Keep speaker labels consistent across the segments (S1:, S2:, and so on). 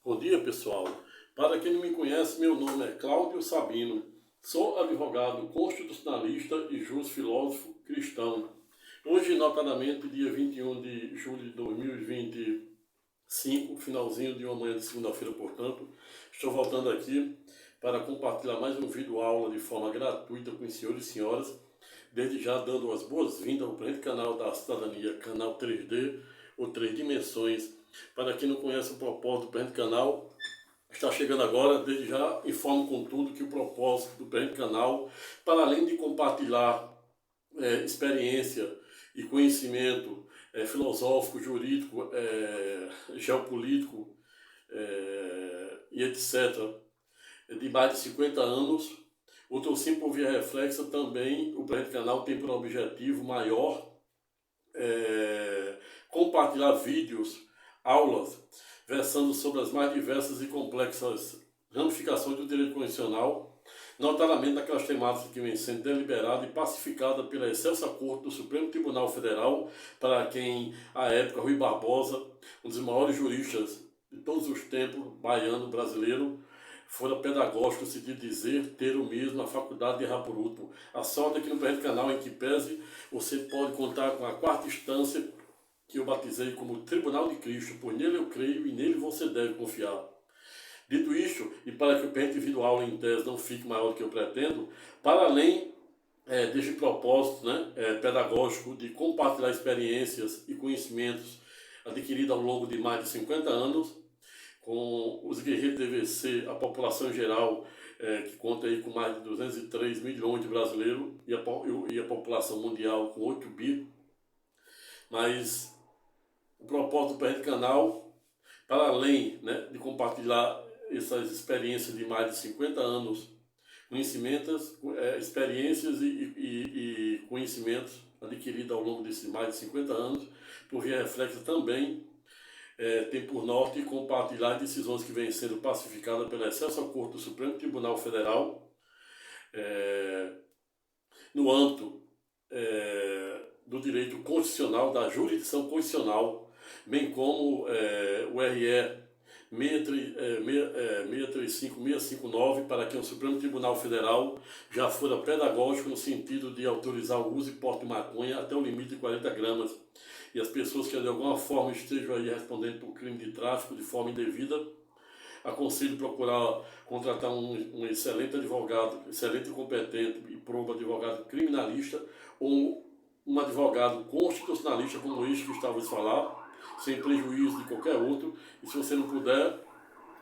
S1: Bom dia, pessoal. Para quem não me conhece, meu nome é Cláudio Sabino. Sou advogado constitucionalista e juiz filósofo cristão. Hoje, notadamente, dia 21 de julho de 2025, finalzinho de uma manhã de segunda-feira, portanto, estou voltando aqui para compartilhar mais um vídeo aula de forma gratuita com os senhores e senhoras, desde já dando as boas-vindas ao presente canal da cidadania, canal 3D ou 3 dimensões. Para quem não conhece o propósito do presente canal, está chegando agora, desde já informo contudo que o propósito do presente canal, para além de compartilhar experiência e conhecimento filosófico, jurídico, geopolítico e etc., de mais de 50 anos, o Torcim por Via Reflexa também, o presente canal tem por objetivo maior compartilhar vídeos, aulas, versando sobre as mais diversas e complexas ramificações do direito constitucional, notadamente naquelas temáticas que vêm sendo deliberadas e pacificadas pela excelsa Corte do Supremo Tribunal Federal, para quem, à época, Rui Barbosa, um dos maiores juristas de todos os tempos, baiano, brasileiro, fora pedagógico, se de dizer, ter o mesmo a faculdade de errar por último. A sorte é que no presente canal, em que pese, você pode contar com a quarta instância, que eu batizei como Tribunal de Cristo, pois nele eu creio e nele você deve confiar. Dito isto, e para que o presente vídeo aula em tese não fique maior do que eu pretendo, para além deste propósito pedagógico de compartilhar experiências e conhecimentos adquiridos ao longo de mais de 50 anos, com os guerreiros de DVC, a população em geral, que conta aí com mais de 203 milhões de brasileiros, e a população mundial com 8 bi, mas o propósito do presente canal, para além de compartilhar essas experiências de mais de 50 anos, conhecimentos, experiências e conhecimentos adquiridos ao longo desses mais de 50 anos, por via reflexa também, tem por norte compartilhar decisões que vêm sendo pacificadas pela excelsa Corte do Supremo Tribunal Federal, no âmbito do direito constitucional, da jurisdição constitucional, bem como o RE 635-659, para que o Supremo Tribunal Federal já fora pedagógico no sentido de autorizar o uso e porte de maconha até o limite de 40 gramas. E as pessoas que de alguma forma estejam aí respondendo por crime de tráfico de forma indevida, aconselho procurar contratar um excelente advogado, excelente e competente e probo advogado criminalista, ou um advogado constitucionalista como este que estava a falar, sem prejuízo de qualquer outro. E se você não puder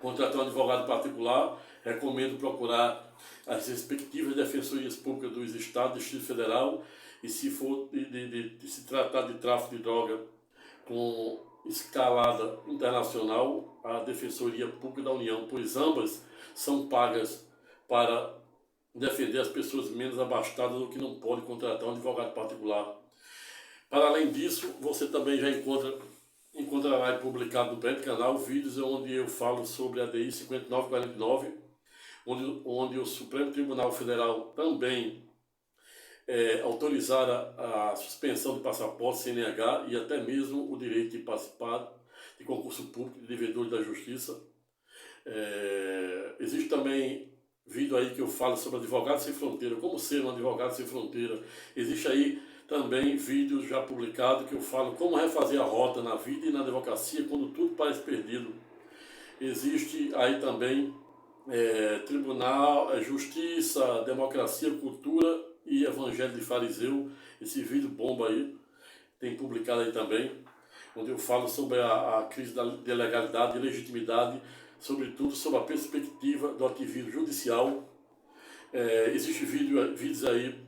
S1: contratar um advogado particular, recomendo procurar as respectivas defensorias públicas dos estados, do Distrito Federal, e se for de se tratar de tráfico de droga com escalada internacional, a Defensoria Pública da União, pois ambas são pagas para defender as pessoas menos abastadas ou que não podem contratar um advogado particular. Para além disso, você também já encontrará publicado no presente canal vídeos onde eu falo sobre a DI 5949, onde o Supremo Tribunal Federal também autorizar a suspensão de passaporte, CNH, e até mesmo o direito de participar de concurso público de devedores da justiça. Existe também vídeo aí que eu falo sobre advogado sem fronteira, como ser um advogado sem fronteira. Existe aí também vídeos já publicados que eu falo como refazer a rota na vida e na advocacia quando tudo parece perdido. Existe aí também Tribunal, Justiça, Democracia, Cultura e Evangelho de Fariseu. Esse vídeo bomba aí, tem publicado aí também, onde eu falo sobre a crise de legalidade e legitimidade, sobretudo sobre a perspectiva do ativismo judicial. Existem vídeos aí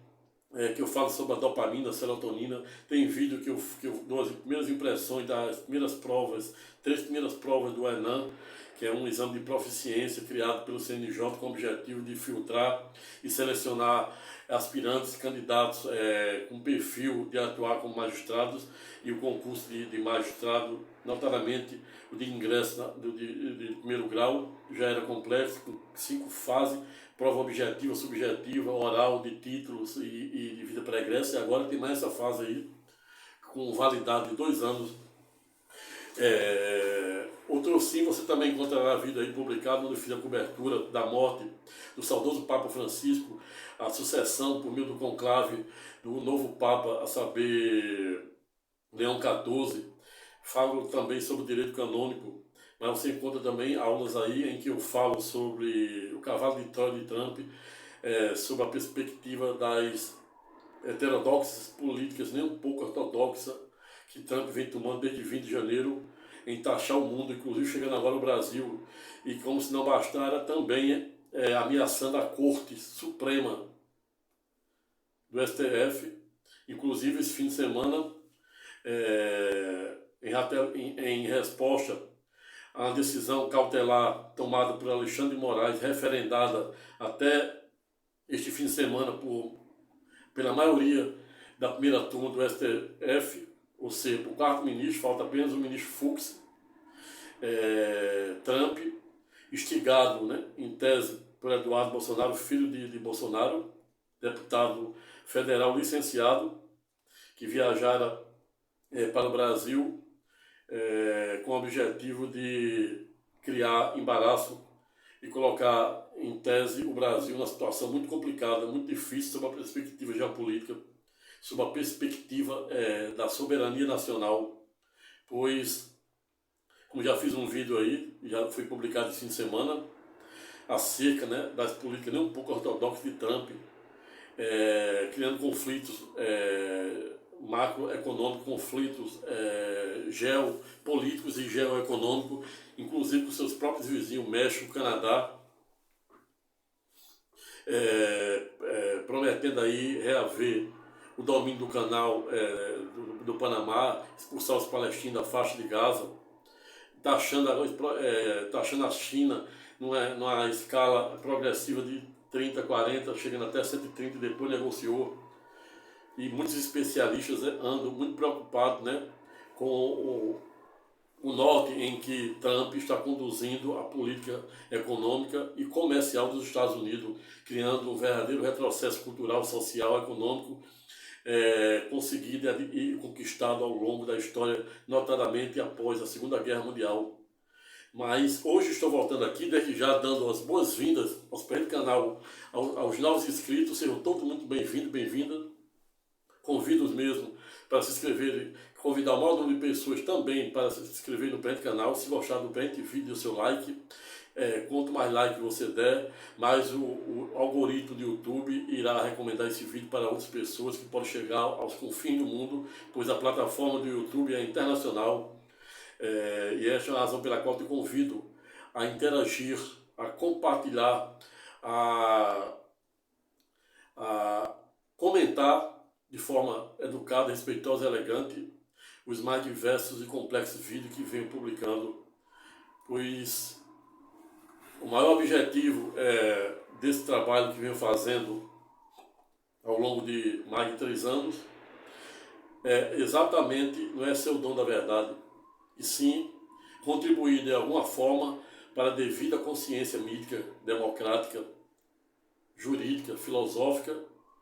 S1: que eu falo sobre a dopamina, a serotonina. Tem vídeo que eu dou as primeiras impressões das primeiras provas, 3 primeiras provas do ENAM, que é um exame de proficiência criado pelo CNJ com o objetivo de filtrar e selecionar aspirantes, candidatos com perfil de atuar como magistrados, e o concurso de magistrado, notadamente o de ingresso de primeiro grau, já era complexo, com 5 fases, prova objetiva, subjetiva, oral, de títulos e de vida pregressa, e agora tem mais essa fase aí, com validade de 2 anos. Outro sim você também encontrará vídeo aí publicado onde eu fiz a cobertura da morte do saudoso Papa Francisco, a sucessão por meio do conclave do novo Papa, a saber, Leão XIV. Falo também sobre o direito canônico, mas você encontra também aulas aí em que eu falo sobre o cavalo de Troia de Trump, sobre a perspectiva das heterodoxas políticas, nem um pouco ortodoxa, que Trump vem tomando desde 20 de janeiro, em taxar o mundo, inclusive chegando agora ao Brasil, e como se não bastara, também ameaçando a Corte Suprema do STF, inclusive esse fim de semana, em resposta à uma decisão cautelar tomada por Alexandre de Moraes, referendada até este fim de semana pela maioria da primeira turma do STF, ou seja, o quarto ministro, falta apenas o ministro Fux, Trump, instigado, né, em tese por Eduardo Bolsonaro, filho de Bolsonaro, deputado federal licenciado, que viajara para o Brasil com o objetivo de criar embaraço e colocar em tese o Brasil numa situação muito complicada, muito difícil, sob a perspectiva geopolítica, sob a perspectiva da soberania nacional, pois, como já fiz um vídeo aí, já foi publicado esse fim de semana, acerca, né, das políticas nem um pouco ortodoxas de Trump, criando conflitos macroeconômicos, conflitos geopolíticos e geoeconômicos, inclusive com seus próprios vizinhos, México, Canadá, prometendo aí reaver o domínio do canal do Panamá, expulsar os palestinos da faixa de Gaza, taxando a China numa escala progressiva de 30, 40, chegando até 130 e depois negociou. E muitos especialistas andam muito preocupados, né, com o norte em que Trump está conduzindo a política econômica e comercial dos Estados Unidos, criando um verdadeiro retrocesso cultural, social, econômico, conseguido e conquistado ao longo da história, notadamente após a Segunda Guerra Mundial. Mas hoje estou voltando aqui, desde já dando as boas-vindas ao canal, aos novos inscritos, sejam todos muito bem-vindos, bem-vindas. Convido-os mesmo para se inscreverem, convidar o maior número de pessoas também para se inscreverem no Prende Canal. Se gostar do Prende Vídeo, seu like. Quanto mais like você der, mais o algoritmo do YouTube irá recomendar esse vídeo para outras pessoas que podem chegar aos confins do mundo, pois a plataforma do YouTube é internacional. E esta é a razão pela qual te convido a interagir, a compartilhar, a comentar de forma educada, respeitosa e elegante os mais diversos e complexos vídeos que venho publicando, pois o maior objetivo desse trabalho que venho fazendo ao longo de mais de 3 anos exatamente não é ser o dono da verdade, e sim contribuir de alguma forma para a devida consciência mítica, democrática, jurídica, filosófica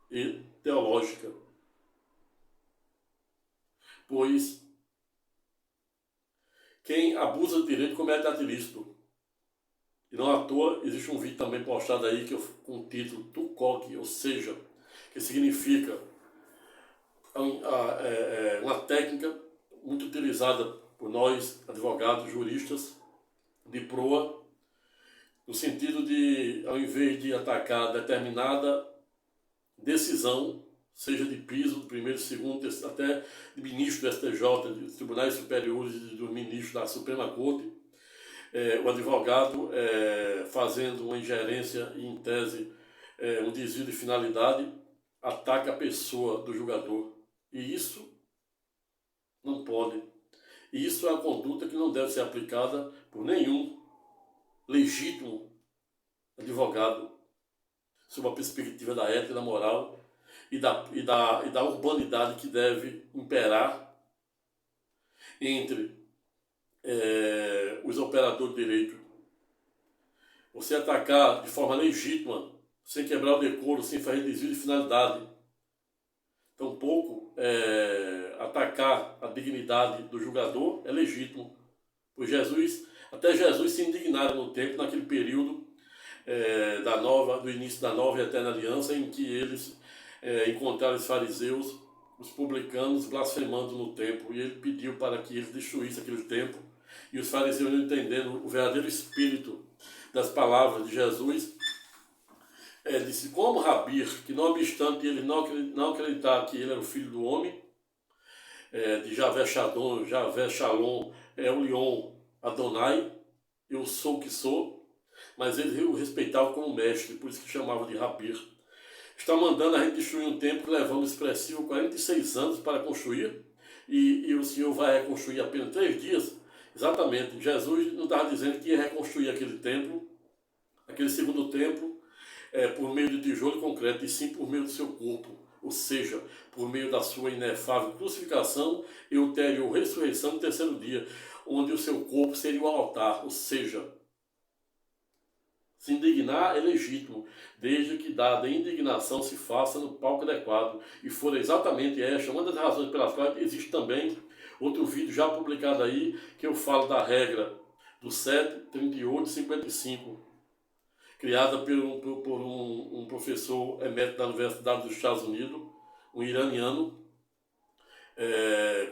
S1: e teológica. Pois quem abusa do direito comete ato ilícito. E não à toa existe um vídeo também postado aí com o título TUCOC, ou seja, que significa uma técnica muito utilizada por nós, advogados, juristas, de proa, no sentido de, ao invés de atacar determinada decisão, seja de piso, do primeiro, segundo, até de ministro do STJ, de tribunais superiores e do ministro da Suprema Corte, o advogado fazendo uma ingerência e, em tese, um desvio de finalidade, ataca a pessoa do julgador. E isso não pode. E isso é uma conduta que não deve ser aplicada por nenhum legítimo advogado, sob a perspectiva da ética, da moral e da urbanidade que deve imperar entre os operadores de direito. Você atacar de forma legítima, sem quebrar o decoro, sem fazer desvio de finalidade, tampouco atacar a dignidade do julgador é legítimo. Pois até Jesus se indignaram no templo, naquele período do início da nova e eterna aliança, em que eles encontraram os fariseus, os publicanos, blasfemando no templo, e ele pediu para que eles destruíssem aquele templo, e os fariseus, não entendendo o verdadeiro espírito das palavras de Jesus, disse: como Rabir, que não obstante ele não acreditar que ele era o filho do homem, de Javé Shalom, Elion Adonai, eu sou o que sou, mas eles o respeitavam como mestre, por isso que chamavam de Rabir. Está mandando a gente destruir um templo, levando expressivo 46 anos para construir, e o Senhor vai reconstruir apenas 3 dias. Exatamente, Jesus não estava dizendo que ia reconstruir aquele templo, aquele segundo templo, por meio de tijolo e concreto, e sim por meio do seu corpo, ou seja, por meio da sua inefável crucificação e ulterior ressurreição no terceiro dia, onde o seu corpo seria o altar, ou seja, se indignar é legítimo, desde que dada indignação se faça no palco adequado, e for exatamente esta uma das razões pelas quais existe também outro vídeo já publicado aí, que eu falo da regra do 7, 38 e 55, criada por um professor emérito da Universidade dos Estados Unidos, um iraniano,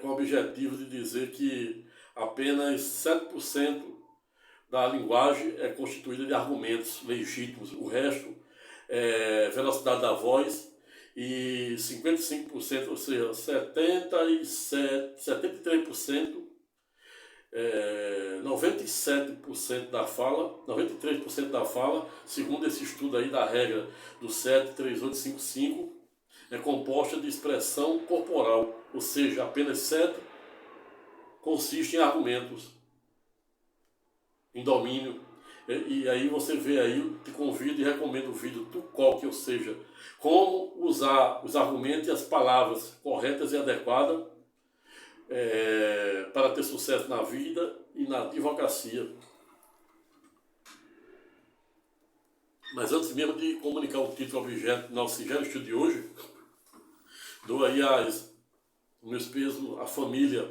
S1: com o objetivo de dizer que apenas 7% da linguagem é constituída de argumentos legítimos, o resto é velocidade da voz, e 55%, ou seja, 73%, 97% da fala, 93% da fala, segundo esse estudo aí da regra do 73855, é composta de expressão corporal, ou seja, apenas 7 consiste em argumentos, em domínio. E aí você vê aí, te convido e recomendo o vídeo Tucoque, ou seja, como usar os argumentos e as palavras corretas e adequadas para ter sucesso na vida e na advocacia. Mas antes mesmo de comunicar o título objeto do nosso singelo estudo de hoje, dou aí meus pesos à família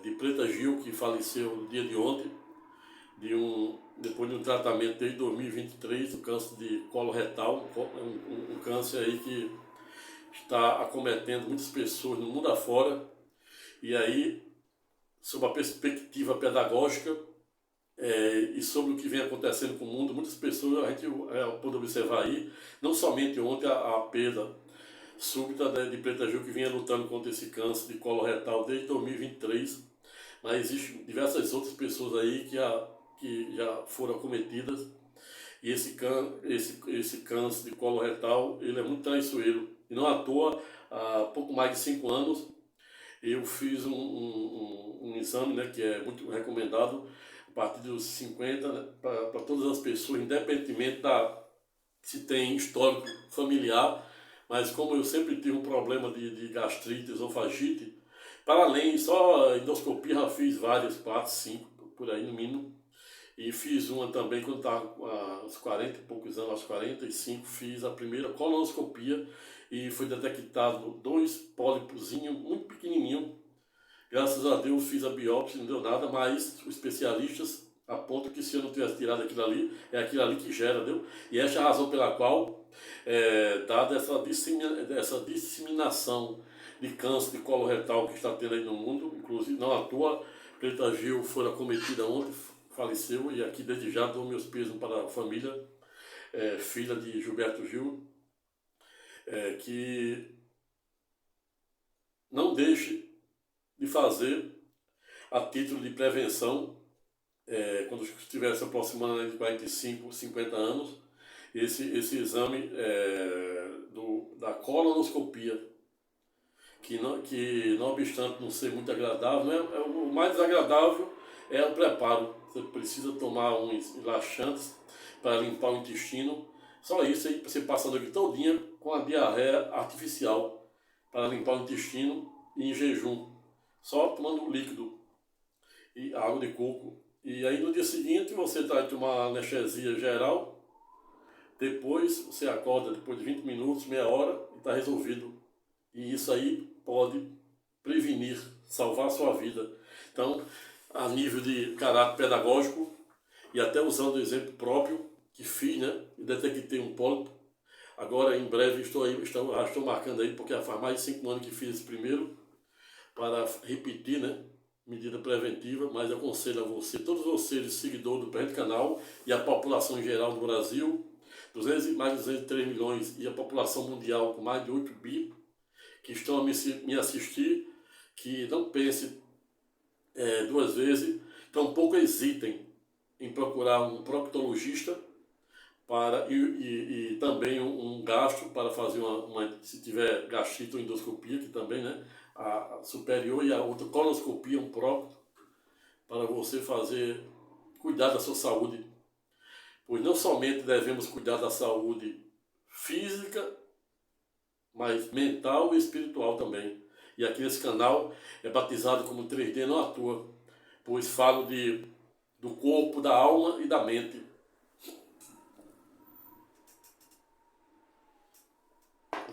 S1: de Preta Gil, que faleceu no dia de ontem, depois de um tratamento desde 2023, o câncer de colo retal, um câncer aí que está acometendo muitas pessoas no mundo afora. E aí, sob a perspectiva pedagógica e sobre o que vem acontecendo com o mundo, muitas pessoas a gente pode observar aí, não somente ontem a perda súbita de Preta Gil, que vinha lutando contra esse câncer de colo retal desde 2023, mas existem diversas outras pessoas aí que já foram acometidas, e esse câncer de colo retal, ele é muito traiçoeiro, e não à toa, há pouco mais de 5 anos, eu fiz um exame, né, que é muito recomendado, a partir dos 50, né, para todas as pessoas, independentemente se tem histórico familiar, mas como eu sempre tive um problema de gastrite, esofagite, para além, só endoscopia já fiz várias, 4, 5, por aí no mínimo, e fiz uma também quando estava aos 40 e poucos anos, aos 45, fiz a primeira colonoscopia e foi detectado 2 pólipozinhos muito pequenininhos. Graças a Deus fiz a biópsia, não deu nada, mas os especialistas apontam que se eu não tivesse tirado aquilo ali, é aquilo ali que gera, deu? E essa é a razão pela qual, dada essa disseminação de câncer de colo retal que está tendo aí no mundo, inclusive não à toa, Preta Gil foi acometida ontem, faleceu, e aqui desde já dou meus pesos para a família, filha de Gilberto Gil, que não deixe de fazer a título de prevenção, quando estiver se aproximando de 45, 50 anos, esse exame da colonoscopia, que não obstante não ser muito agradável, né, o mais desagradável é o preparo. Você precisa tomar uns laxantes para limpar o intestino. Só isso aí, você passa a noite todinha com a diarreia artificial para limpar o intestino e em jejum, só tomando líquido e água de coco. E aí no dia seguinte você vai tomar anestesia geral, depois você acorda depois de 20 minutos, meia hora e está resolvido. E isso aí pode prevenir, salvar a sua vida. Então, a nível de caráter pedagógico e até usando o exemplo próprio que fiz, né? E detectei um pólipo. Agora, em breve, estou marcando aí, porque faz mais de 5 anos que fiz esse primeiro, para repetir, né? Medida preventiva, mas aconselho a você, todos vocês, seguidores do presente canal e a população em geral do Brasil, mais de 203 milhões e a população mundial com mais de 8 bi, que estão a me assistir, que não pense duas vezes, tampouco hesitem em procurar um proctologista e também um gasto para fazer se tiver gastrite ou endoscopia, que também, né, a superior, e a outra colonoscopia, um prócto, para você cuidar da sua saúde. Pois não somente devemos cuidar da saúde física, mas mental e espiritual também. E aqui nesse canal é batizado como 3D não à toa, pois falo do corpo, da alma e da mente.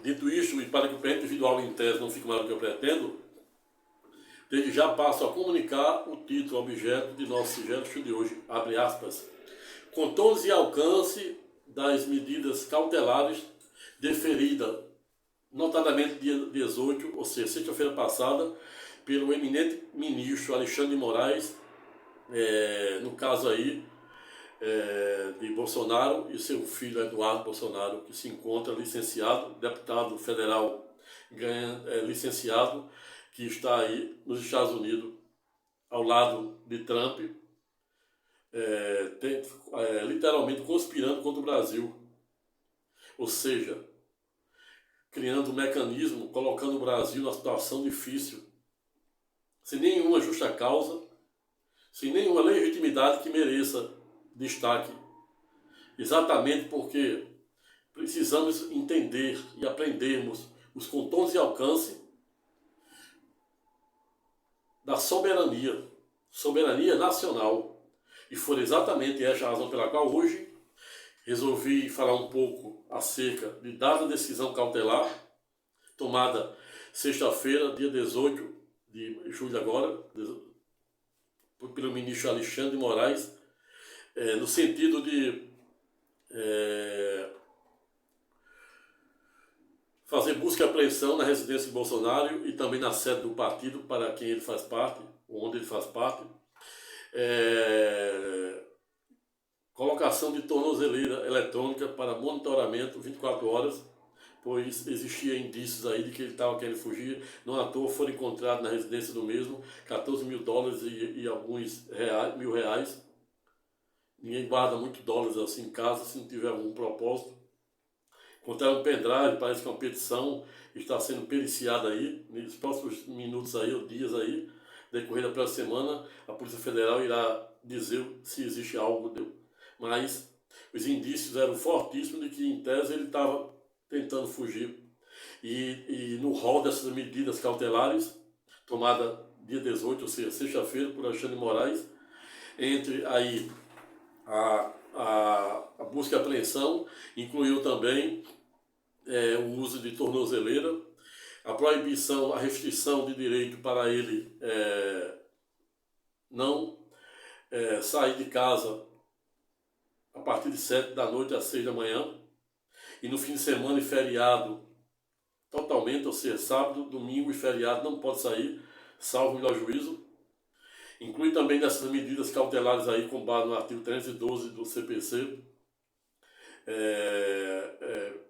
S1: Dito isto, e para que o projeto individual em tese não fique maior do que eu pretendo, desde já passo a comunicar o título, objeto de nosso singelo estudo de hoje, abre aspas, contornos e alcance das medidas cautelares deferidas, notadamente dia 18, ou seja, sexta-feira passada, pelo eminente ministro Alexandre de Moraes, no caso aí, de Bolsonaro e seu filho Eduardo Bolsonaro, que se encontra licenciado, deputado federal licenciado, que está aí nos Estados Unidos, ao lado de Trump, literalmente conspirando contra o Brasil. Ou seja, criando um mecanismo, colocando o Brasil numa situação difícil, sem nenhuma justa causa, sem nenhuma legitimidade que mereça destaque, exatamente porque precisamos entender e aprendermos os contornos e alcance da soberania nacional. E foi exatamente essa a razão pela qual hoje resolvi falar um pouco acerca de dada decisão cautelar, tomada sexta-feira, dia 18 de julho agora, pelo ministro Alexandre de Moraes, no sentido de fazer busca e apreensão na residência de Bolsonaro e também na sede do partido para quem ele faz parte, ou onde ele faz parte. Colocação de tornozeleira eletrônica para monitoramento 24 horas, pois existia indícios aí de que ele estava querendo fugir. Não à toa foram encontrados na residência do mesmo $14 mil e alguns mil reais. Ninguém guarda muito dólares assim em casa se não tiver algum propósito. Encontraram um pendrive, parece que uma petição está sendo periciada aí. Nos próximos minutos aí, ou dias aí, decorrer da próxima semana, a Polícia Federal irá dizer se existe algo. Mas os indícios eram fortíssimos de que, em tese, ele estava tentando fugir. E no rol dessas medidas cautelares, tomada dia 18, ou seja, sexta-feira, por Alexandre de Moraes, entre aí a busca e apreensão, incluiu também o uso de tornozeleira, a proibição, a restrição de direito para ele não sair de casa a partir de 7 da noite às 6 da manhã, e no fim de semana e feriado totalmente, ou seja, sábado, domingo e feriado não pode sair, salvo o melhor juízo. Inclui também dessas medidas cautelares aí, com base no artigo 312 do CPC,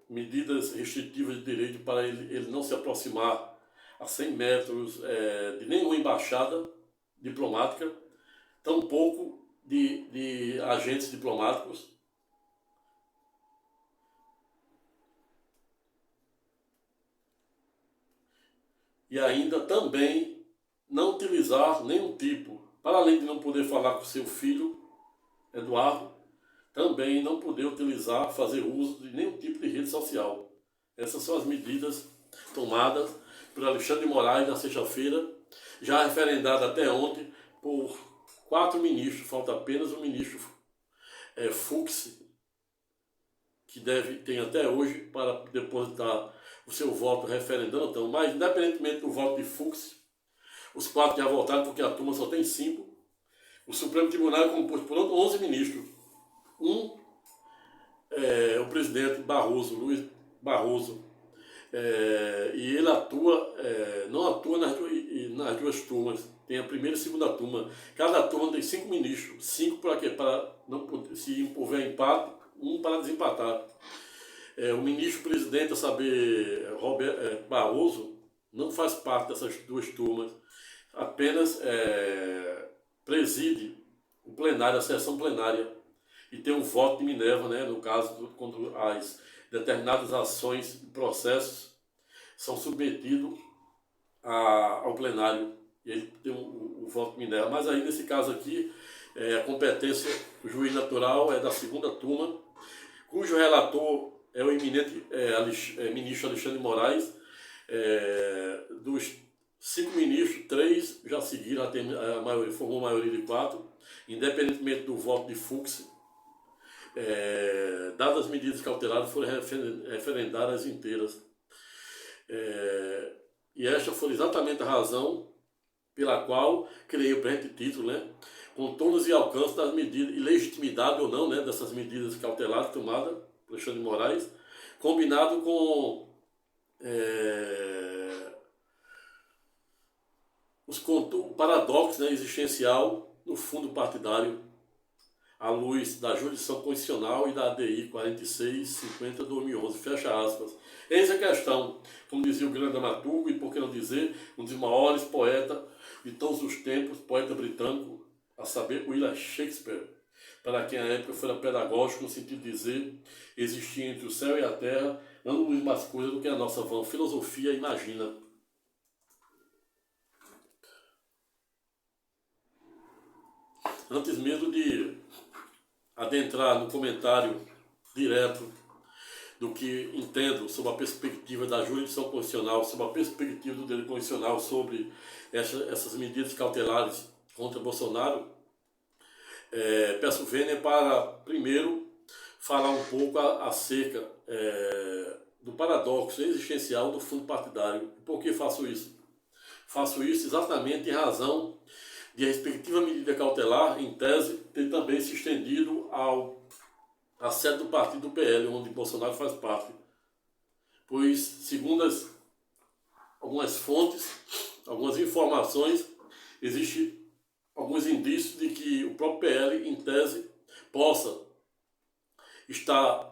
S1: medidas restritivas de direito para ele não se aproximar a 100 metros de nenhuma embaixada diplomática, tampouco de agentes diplomáticos. E ainda também não utilizar nenhum tipo, para além de não poder falar com seu filho, Eduardo, também não poder fazer uso de nenhum tipo de rede social. Essas são as medidas tomadas por Alexandre de Moraes na sexta-feira, já referendada até ontem por 4 ministros, falta apenas o ministro Fux, que tem até hoje para depositar o seu voto referendando. Então, mas independentemente do voto de Fux, os 4 já votaram, porque a turma só tem 5, O Supremo Tribunal é composto por 11 ministros. O presidente Barroso, Luiz Barroso, e ele atua, não atua nas duas turmas, tem a primeira e a segunda turma. Cada turma tem 5 ministros, 5 para quê? Para não, se houver empate, um para desempatar. O ministro-presidente, a saber, Barroso, não faz parte dessas duas turmas, apenas preside o plenário, a sessão plenária, e tem um voto de Minerva, né, no caso, quando as determinadas ações e processos são submetidos ao plenário, e ele tem o voto de Minerva. Mas aí, nesse caso aqui, a competência do juiz natural é da segunda turma, cujo relator é o eminente ministro Alexandre de Moraes. Dos 5 ministros, 3 já seguiram, formou a maioria de 4, independentemente do voto de Fux. Dadas as medidas cautelares, foram referendadas inteiras. E esta foi exatamente a razão pela qual criei o presente título, né? Contornos e alcance das medidas, e legitimidade ou não, né, dessas medidas cautelares tomadas por Alexandre de Moraes, combinado com o paradoxo, né, existencial no fundo partidário, à luz da jurisdição constitucional e da ADI 4650/2011, fecha aspas. Eis a questão, como dizia o grande dramaturgo, e por que não dizer, um dos maiores poetas de todos os tempos, poeta britânico, a saber, William Shakespeare, para quem a época foi pedagógico, no sentido de dizer, existia entre o céu e a terra, não muito mais coisa do que a nossa vã filosofia imagina. Antes mesmo de adentrar no comentário direto do que entendo sobre a perspectiva da jurisdição constitucional, sobre a perspectiva do direito constitucional, sobre essas medidas cautelares contra Bolsonaro, peço vênia para, primeiro, falar um pouco acerca do paradoxo existencial do fundo partidário. Por que faço isso? Faço isso exatamente em razão de a respectiva medida cautelar, em tese, ter também se estendido à sede do partido do PL, onde Bolsonaro faz parte. Pois, segundo algumas fontes, algumas informações, existem alguns indícios de que o próprio PL, em tese, possa estar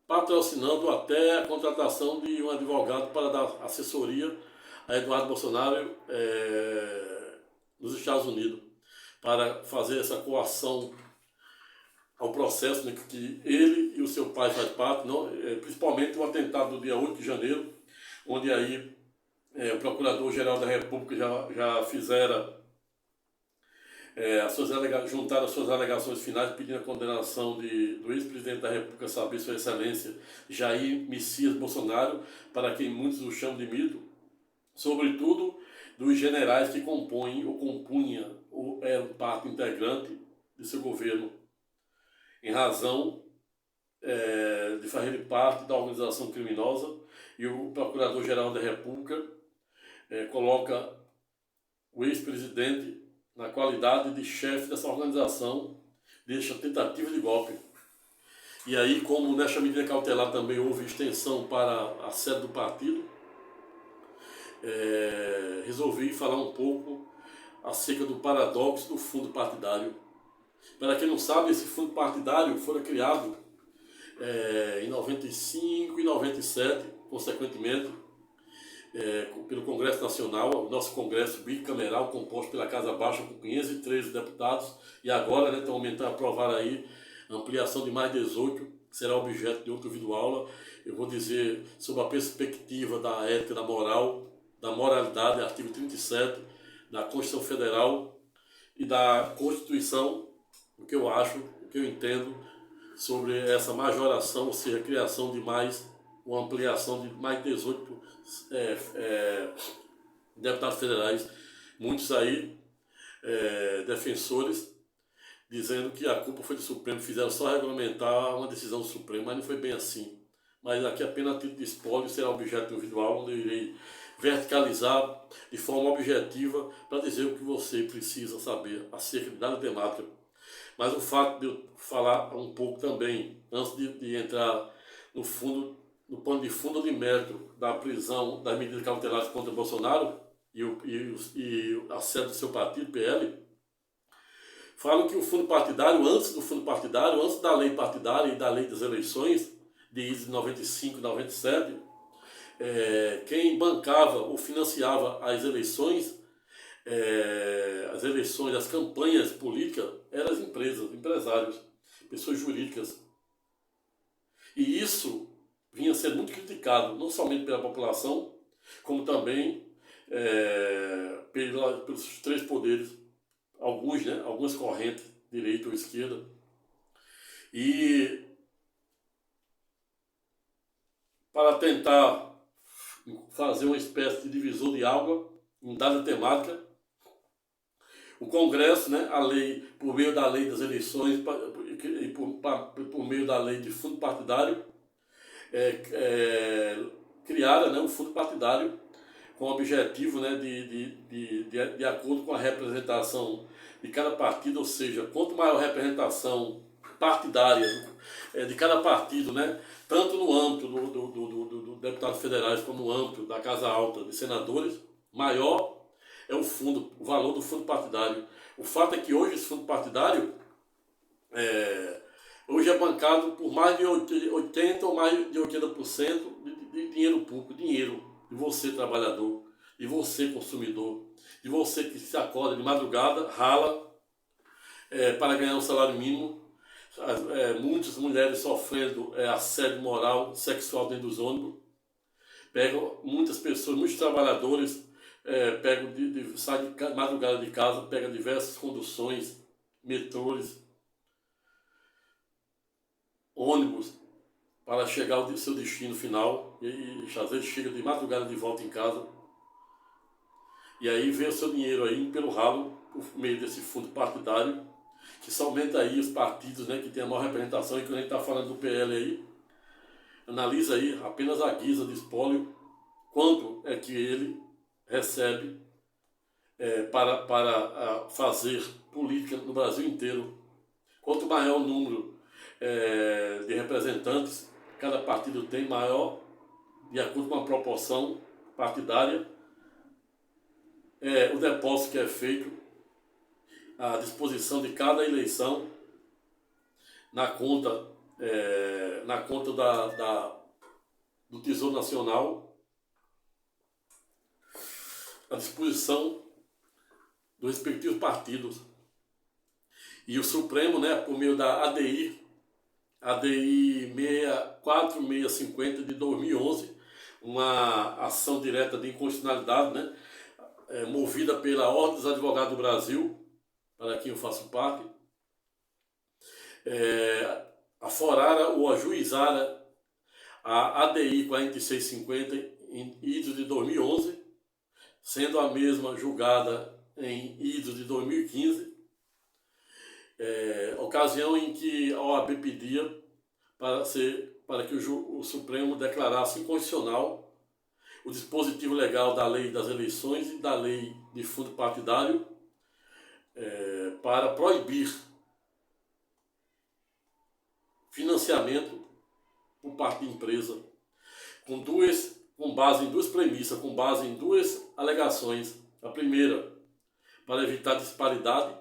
S1: patrocinando até a contratação de um advogado para dar assessoria a Eduardo Bolsonaro nos Estados Unidos, para fazer essa coação ao processo, né, que ele e o seu pai fazem parte, principalmente o atentado do dia 8 de janeiro, onde aí o Procurador-Geral da República já fizera juntaram as suas alegações finais pedindo a condenação do ex-presidente da República, saber sua excelência Jair Messias Bolsonaro, para quem muitos o chamam de mito, sobretudo dos generais que compõem ou compunha ou eram parte integrante de seu governo, em razão de fazerem parte da organização criminosa. E o Procurador-Geral da República coloca o ex-presidente na qualidade de chefe dessa organização, desta tentativa de golpe. E aí, como nesta medida cautelar também houve extensão para a sede do partido, resolvi falar um pouco acerca do paradoxo do fundo partidário. Para quem não sabe, esse fundo partidário foi criado em 95 e 97, consequentemente, pelo Congresso Nacional, o nosso Congresso bicameral, composto pela Casa Baixa com 513 deputados, e agora estão aumentando a aprovar aí ampliação de mais 18, que será objeto de outro videoaula. Eu vou dizer sobre a perspectiva da ética, da moral, da moralidade, artigo 37 da Constituição Federal e da Constituição, o que eu acho, o que eu entendo sobre essa majoração, ou seja, a criação de mais, uma ampliação de mais 18 deputados federais, muitos aí defensores, dizendo que a culpa foi do Supremo, fizeram só regulamentar uma decisão do Supremo, mas não foi bem assim. Mas aqui apenas a título de espólio será objeto do vídeo aula, onde eu irei verticalizar de forma objetiva para dizer o que você precisa saber acerca de dada temática. Mas o fato de eu falar um pouco também, antes de entrar no fundo, no pano de fundo de mérito da prisão das medidas cautelares contra Bolsonaro e a sede do seu partido, PL, falo que o fundo partidário, antes do fundo partidário, antes da lei partidária e da lei das eleições, de 95 e 97, quem bancava ou financiava as eleições, as campanhas políticas, eram as empresas, empresários, pessoas jurídicas. E isso vinha sendo muito criticado, não somente pela população, como também pelos três poderes, alguns, né, algumas correntes, direita ou esquerda. E para tentar fazer uma espécie de divisor de água em dada temática, o Congresso, né, a lei, por meio da lei das eleições e por meio da lei de fundo partidário, criaram, né, um fundo partidário com o objetivo, né, de acordo com a representação de cada partido, ou seja, quanto maior a representação partidária de cada partido, né, tanto no âmbito do deputado federais como no âmbito da Casa Alta de senadores, maior é o valor do fundo partidário. O fato é que hoje esse fundo partidário hoje é bancado por mais de 80% ou mais de 80% de dinheiro público, dinheiro de você trabalhador, de você consumidor, de você que se acorda de madrugada, rala para ganhar um salário mínimo. Muitas mulheres sofrendo assédio moral, sexual dentro dos ônibus. Pegam muitas pessoas, muitos trabalhadores saem de madrugada de casa, pegam diversas conduções, metrôs, ônibus, para chegar ao seu destino final, e às vezes chega de madrugada de volta em casa, e aí vê o seu dinheiro aí pelo ralo, por meio desse fundo partidário, que somente aí os partidos, né, que tem a maior representação, e quando a gente está falando do PL aí, analisa aí apenas a guisa de espólio, quanto é que ele recebe para fazer política no Brasil inteiro. Quanto maior o número de representantes cada partido tem, maior, de acordo com a proporção partidária, o depósito que é feito à disposição de cada eleição na conta do Tesouro Nacional, à disposição dos respectivos partidos. E o Supremo, né, por meio da ADI 64650 de 2011, uma ação direta de inconstitucionalidade, né, movida pela Ordem dos Advogados do Brasil, para quem eu faço parte, aforara ou ajuizara a ADI 4650 em idos de 2011, sendo a mesma julgada em idos de 2015, ocasião em que a OAB pedia para que o Supremo declarasse inconstitucional o dispositivo legal da lei das eleições e da lei de fundo partidário para proibir financiamento por parte de empresa com base em duas premissas, com base em duas alegações. A primeira, para evitar disparidade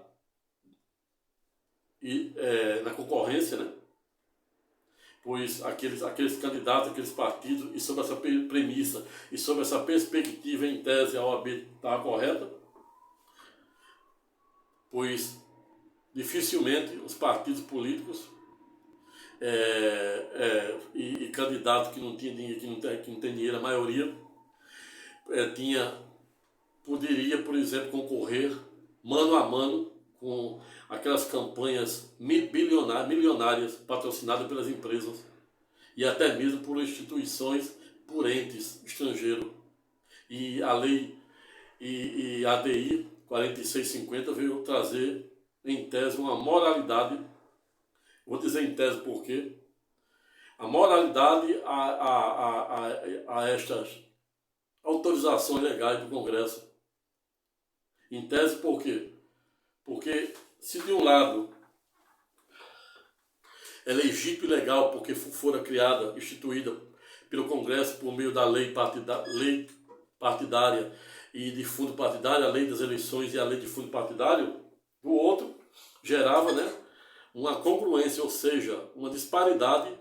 S1: na concorrência, né? Pois aqueles candidatos, aqueles partidos, e sobre essa premissa e sobre essa perspectiva, em tese, a OAB estava correta, pois dificilmente os partidos políticos e candidatos que não tinham dinheiro, que não tem dinheiro, a maioria, poderia, por exemplo, concorrer mano a mano com aquelas campanhas milionárias patrocinadas pelas empresas e até mesmo por instituições, por entes estrangeiros. E a lei e a ADI 4650 veio trazer, em tese, uma moralidade. Vou dizer em tese por quê. A moralidade a autorizações legais do Congresso. Em tese, por quê? Porque se de um lado é legítimo e legal porque fora criada, instituída pelo Congresso por meio da lei partidária e de fundo partidário, a lei das eleições e a lei de fundo partidário, do outro gerava, né, uma congruência, ou seja, uma disparidade,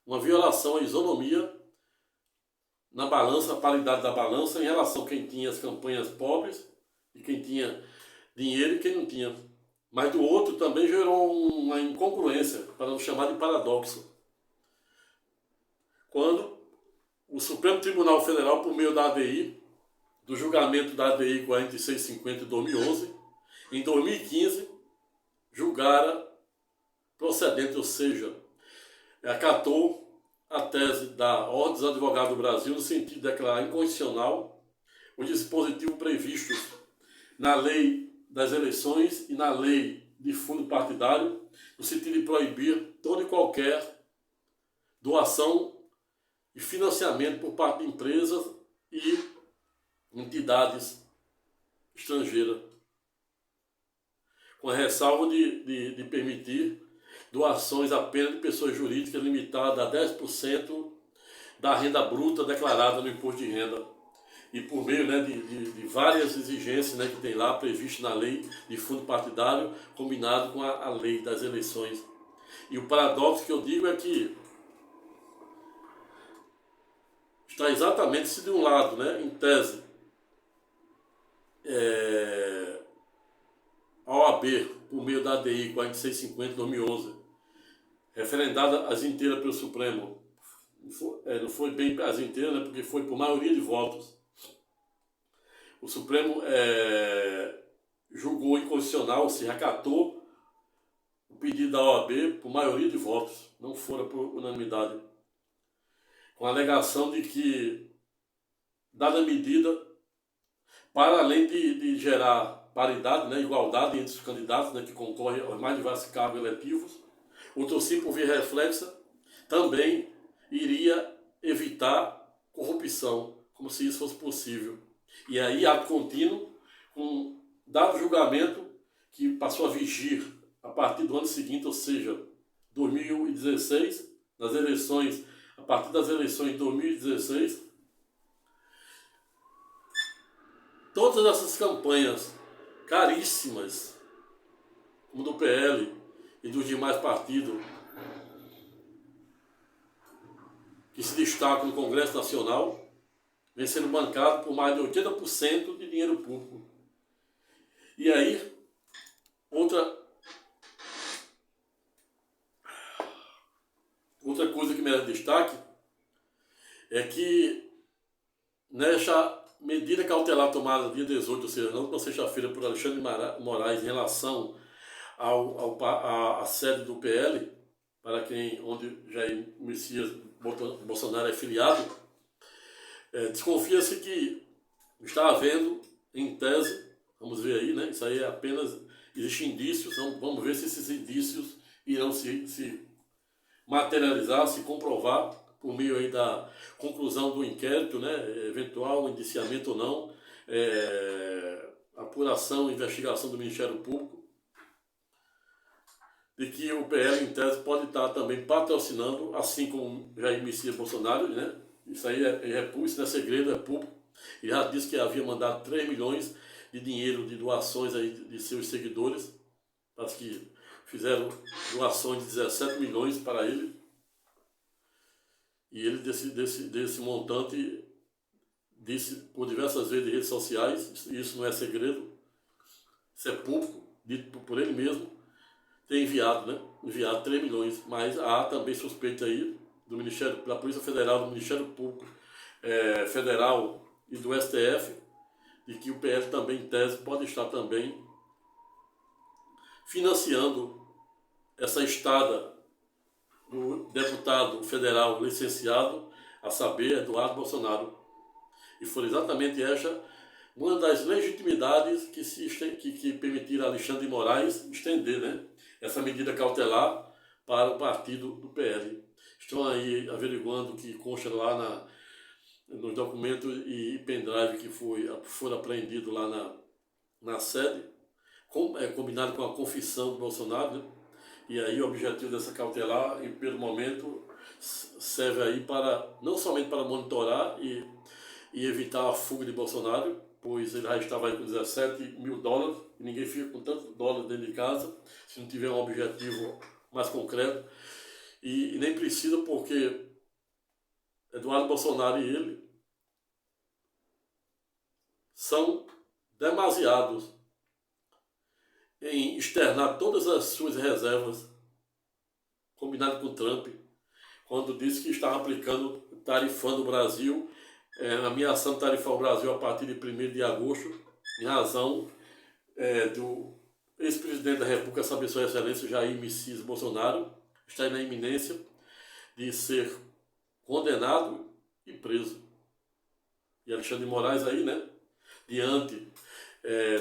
S1: uma violação à isonomia na balança, a paridade da balança em relação a quem tinha as campanhas pobres e quem tinha dinheiro e quem não tinha. Mas do outro também gerou uma incongruência, para não chamar de paradoxo. Quando o Supremo Tribunal Federal, por meio da ADI, do julgamento da ADI 4650 de 2011, em 2015, julgara procedente, ou seja, acatou a tese da Ordem dos Advogados do Brasil no sentido de declarar inconstitucional o dispositivo previsto na lei das eleições e na lei de fundo partidário, no sentido de proibir toda e qualquer doação e financiamento por parte de empresas e entidades estrangeiras, com a ressalva de permitir doações apenas de pessoas jurídicas limitadas a 10% da renda bruta declarada no imposto de renda. E por meio, né, de várias exigências, né, que tem lá previsto na lei de fundo partidário, combinado com a lei das eleições. E o paradoxo que eu digo é que está exatamente se de um lado, né, em tese, a OAB, por meio da ADI 4650 de 2011, referendada as inteiras pelo Supremo, não foi bem as inteiras, né, porque foi por maioria de votos. O Supremo julgou inconstitucional, se acatou o pedido da OAB por maioria de votos, não fora por unanimidade, com a alegação de que, dada a medida, para além de gerar paridade, né, igualdade entre os candidatos, né, que concorrem aos mais diversos cargos eletivos, o torcida por via reflexa também iria evitar corrupção, como se isso fosse possível. E aí, ato contínuo, com dado julgamento que passou a vigir a partir do ano seguinte, ou seja, 2016, nas eleições, a partir das eleições de 2016, todas essas campanhas caríssimas, como do PL e dos demais partidos, que se destacam no Congresso Nacional, vem sendo bancado por mais de 80% de dinheiro público. E aí, outra coisa que merece destaque é que nessa medida cautelar tomada no dia 18, ou seja, na última sexta-feira, por Alexandre Moraes, em relação à sede do PL, para onde Jair Messias Bolsonaro é filiado, desconfia-se que está havendo, em tese, vamos ver aí, né? Isso aí é apenas, existem indícios, vamos ver se esses indícios irão se materializar, se comprovar por meio aí da conclusão do inquérito, né? Eventual indiciamento ou não, apuração, investigação do Ministério Público, de que o PL, em tese, pode estar também patrocinando, assim como Jair Messias Bolsonaro, né? Isso aí isso não é segredo, é público. Ele já disse que havia mandado 3 milhões de dinheiro de doações aí de seus seguidores. Acho que fizeram doações de 17 milhões para ele. E ele, desse montante, disse por diversas vezes em redes sociais, isso não é segredo, isso é público, dito por ele mesmo, tem enviado 3 milhões. Mas há também suspeita aí do Ministério, da Polícia Federal, do Ministério Público Federal e do STF, de que o PL também, em tese, pode estar também financiando essa estada do deputado federal licenciado, a saber, Eduardo Bolsonaro. E foi exatamente essa uma das legitimidades que permitiram a Alexandre de Moraes estender, né, essa medida cautelar para o partido do PL. Estão aí averiguando que consta lá nos documentos e pendrive que foram apreendidos lá na sede, combinado com a confissão do Bolsonaro, né? E aí o objetivo dessa cautelar, pelo momento, serve aí para, não somente para monitorar e evitar a fuga de Bolsonaro, pois ele já estava aí com 17 mil dólares, e ninguém fica com tanto dólar dentro de casa, se não tiver um objetivo mais concreto. E nem precisa, porque Eduardo Bolsonaro e ele são demasiados em externar todas as suas reservas, combinado com Trump, quando disse que estava tarifando o Brasil, ameaçando tarifar o Brasil a partir de 1º de agosto, em razão do ex-presidente da República, saber sua excelência, Jair Messias Bolsonaro, está na iminência de ser condenado e preso. E Alexandre de Moraes aí, né, diante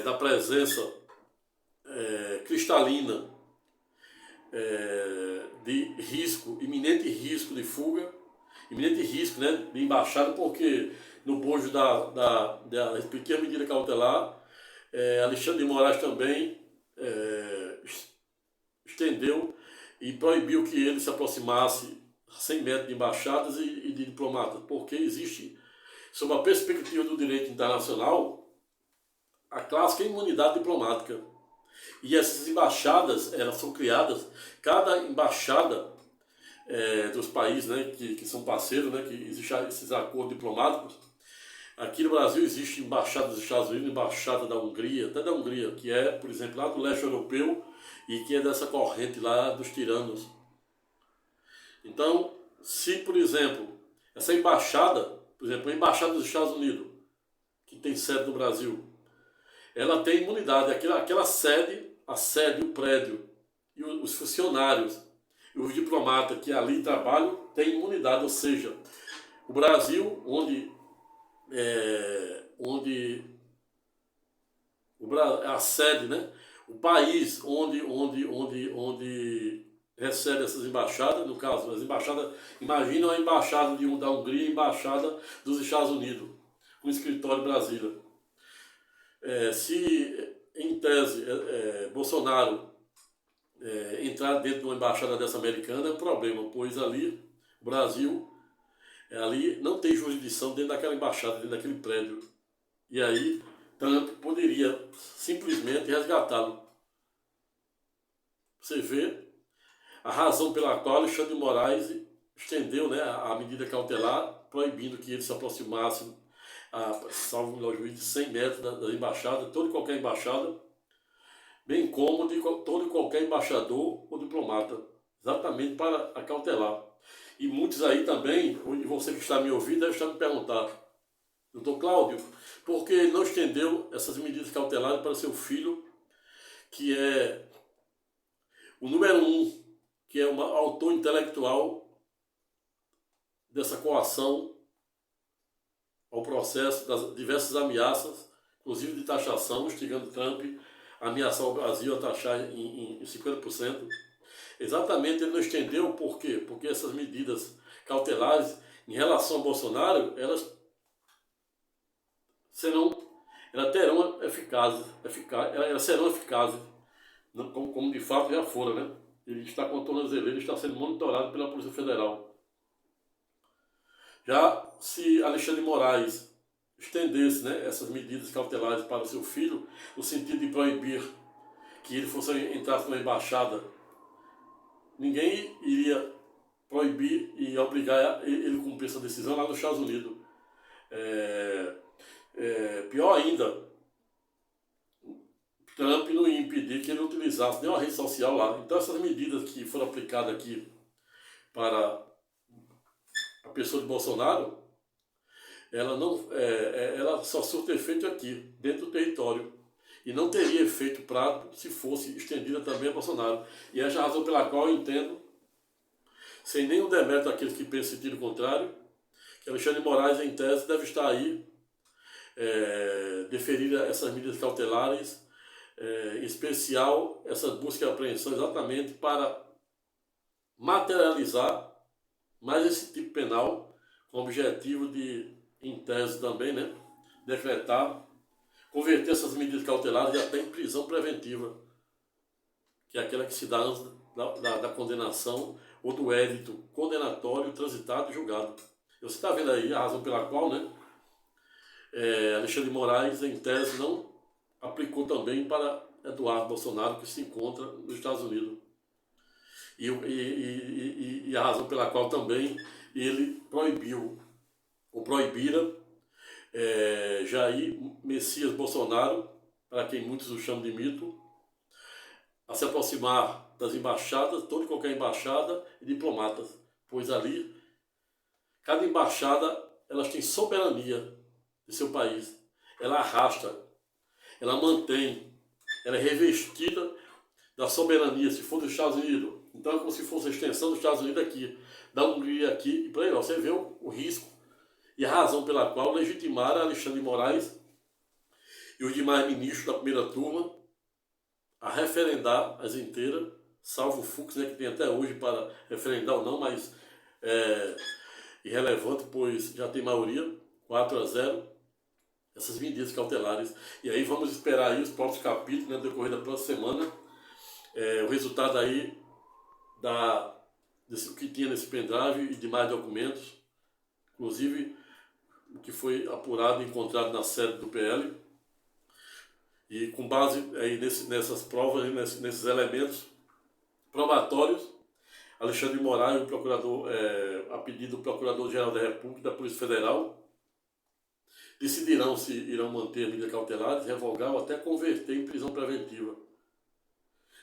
S1: da presença cristalina de risco, iminente risco de fuga, iminente risco, né, de embaixada, porque no bojo da respectiva medida cautelar, Alexandre de Moraes também estendeu e proibiu que ele se aproximasse 100 metros de embaixadas e de diplomatas, porque existe, sob a perspectiva do direito internacional, a clássica imunidade diplomática. E essas embaixadas, elas são criadas, cada embaixada dos países, né, que são parceiros, né, que existem esses acordos diplomáticos. Aqui no Brasil existe embaixada dos Estados Unidos, embaixada da Hungria, até da Hungria, que é, por exemplo, lá do leste europeu e que é dessa corrente lá dos tiranos. Então, se, por exemplo, essa embaixada, por exemplo, a embaixada dos Estados Unidos, que tem sede no Brasil, ela tem imunidade, aquela sede, a sede, o prédio e os funcionários e os diplomatas que ali trabalham têm imunidade, ou seja, o Brasil, onde a sede, né, o país onde recebe essas embaixadas, no caso, as embaixadas, imagina a embaixada da Hungria e a embaixada dos Estados Unidos, com escritório em Brasília. Se, em tese, Bolsonaro entrar dentro de uma embaixada dessa americana, é um problema, pois ali, o Brasil, ali não tem jurisdição dentro daquela embaixada, dentro daquele prédio. E aí, Trump poderia simplesmente resgatá-lo. Você vê a razão pela qual Alexandre de Moraes estendeu, né, a medida cautelar, proibindo que ele se aproximasse, salvo o melhor juízo, de 100 metros da embaixada, toda e qualquer embaixada, bem como de todo e qualquer embaixador ou diplomata, exatamente para acautelar. E muitos aí também, e você que está me ouvindo, deve estar me perguntando, doutor Cláudio, por que ele não estendeu essas medidas cautelares para seu filho, que é o número 1, que é o autor intelectual dessa coação ao processo das diversas ameaças, inclusive de taxação, instigando Trump a ameaçar o Brasil a taxar em 50%. Exatamente, ele não estendeu, por quê? Porque essas medidas cautelares em relação a Bolsonaro, elas terão eficazes, elas serão eficazes, como de fato já foram, né? Ele está com a tornozeleira, está sendo monitorado pela Polícia Federal. Já se Alexandre de Moraes estendesse, né, essas medidas cautelares para o seu filho, no sentido de proibir que ele fosse entrar numa embaixada, ninguém iria proibir e obrigar ele a cumprir essa decisão lá nos Estados Unidos. Pior ainda, Trump não ia impedir que ele utilizasse nenhuma rede social lá. Então essas medidas que foram aplicadas aqui para a pessoa de Bolsonaro, ela só surte efeito aqui, dentro do território. E não teria efeito prático se fosse estendida também a Bolsonaro. E essa é a razão pela qual eu entendo, sem nenhum demérito àqueles que pensam em sentido contrário, que Alexandre de Moraes, em tese, deve estar aí deferir essas medidas cautelares, em especial essa busca e apreensão exatamente para materializar mais esse tipo penal com o objetivo de em tese também, né, decretar, converter essas medidas cautelares até em prisão preventiva, que é aquela que se dá antes da condenação ou do édito condenatório transitado e julgado. Você está vendo aí a razão pela qual, né, Alexandre de Moraes, em tese, não aplicou também para Eduardo Bolsonaro, que se encontra nos Estados Unidos. E a razão pela qual também ele proibiu, ou proibira, Jair Messias Bolsonaro, para quem muitos o chamam de mito, a se aproximar das embaixadas, toda e qualquer embaixada e diplomatas, pois ali, cada embaixada, elas têm soberania de seu país. Ela arrasta, ela mantém, ela é revestida da soberania, se for dos Estados Unidos. Então é como se fosse a extensão dos Estados Unidos aqui, da Hungria aqui, e por aí você vê o risco e a razão pela qual legitimaram Alexandre de Moraes e os demais ministros da primeira turma a referendar as inteiras, salvo o Fux, né, que tem até hoje para referendar ou não, mas é irrelevante, pois já tem maioria, 4-0, essas medidas cautelares. E aí vamos esperar aí os próximos capítulos, né, decorrer da próxima semana, o resultado aí desse que tinha nesse pendrive e demais documentos, inclusive o que foi apurado e encontrado na sede do PL. E com base aí nessas provas, nesses elementos probatórios, Alexandre de Moraes, o procurador, a pedido do Procurador-Geral da República e da Polícia Federal, decidirão se irão manter medidas cautelares, revogar ou até converter em prisão preventiva.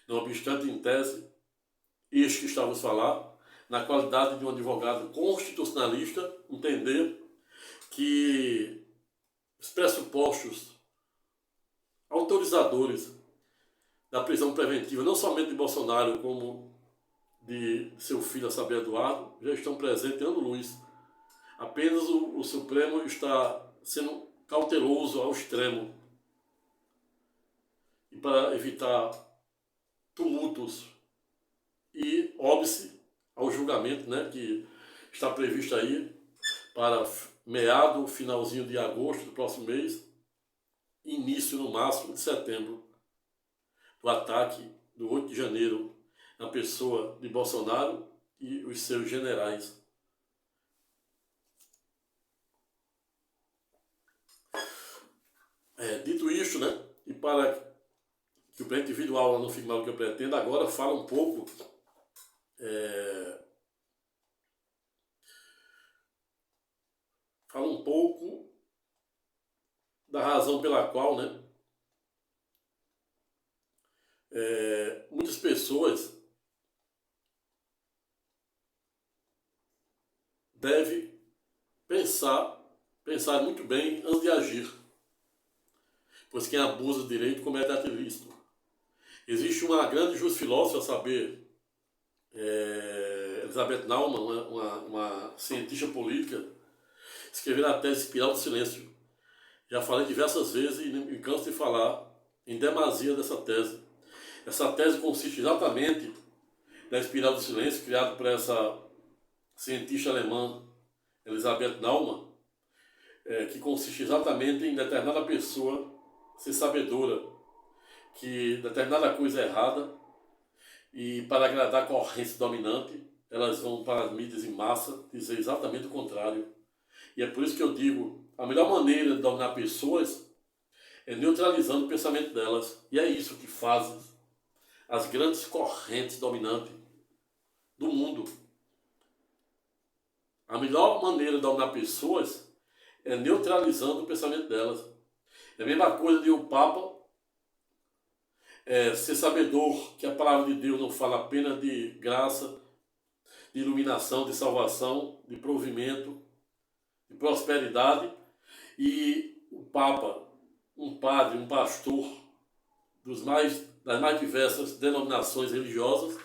S1: Não obstante, em tese, isso que estávamos a falar, na qualidade de um advogado constitucionalista, entender que os pressupostos autorizadores da prisão preventiva, não somente de Bolsonaro, como de seu filho, a saber, Eduardo, já estão presentes em ano-luz. Apenas o Supremo está sendo cauteloso ao extremo. E para evitar tumultos e óbice ao julgamento, né, que está previsto aí para finalzinho de agosto do próximo mês, início no máximo de setembro, do ataque do 8 de janeiro na pessoa de Bolsonaro e os seus generais. Dito isto, né, e para que o presidente individual não fique mal o que eu pretendo, agora fala um pouco da razão pela qual, né, muitas pessoas devem pensar muito bem antes de agir, pois quem abusa do direito comete ato ilícito. Existe uma grande filósofa, a saber, Elizabeth Naumann, uma cientista política, escreveu a tese Espiral do Silêncio. Já falei diversas vezes e me canso de falar em demasia dessa tese. Essa tese consiste exatamente na espiral do silêncio, criada por essa cientista alemã, Elisabeth Naumann, que consiste exatamente em determinada pessoa ser sabedora que determinada coisa é errada e, para agradar a corrente dominante, elas vão para as mídias em massa dizer exatamente o contrário. E é por isso que eu digo, a melhor maneira de dominar pessoas é neutralizando o pensamento delas. E é isso que fazem as grandes correntes dominantes do mundo. A melhor maneira de dominar pessoas é neutralizando o pensamento delas. É a mesma coisa de o Papa ser sabedor que a palavra de Deus não fala apenas de graça, de iluminação, de salvação, de provimento, de prosperidade, e o Papa, um padre, um pastor das mais diversas denominações religiosas,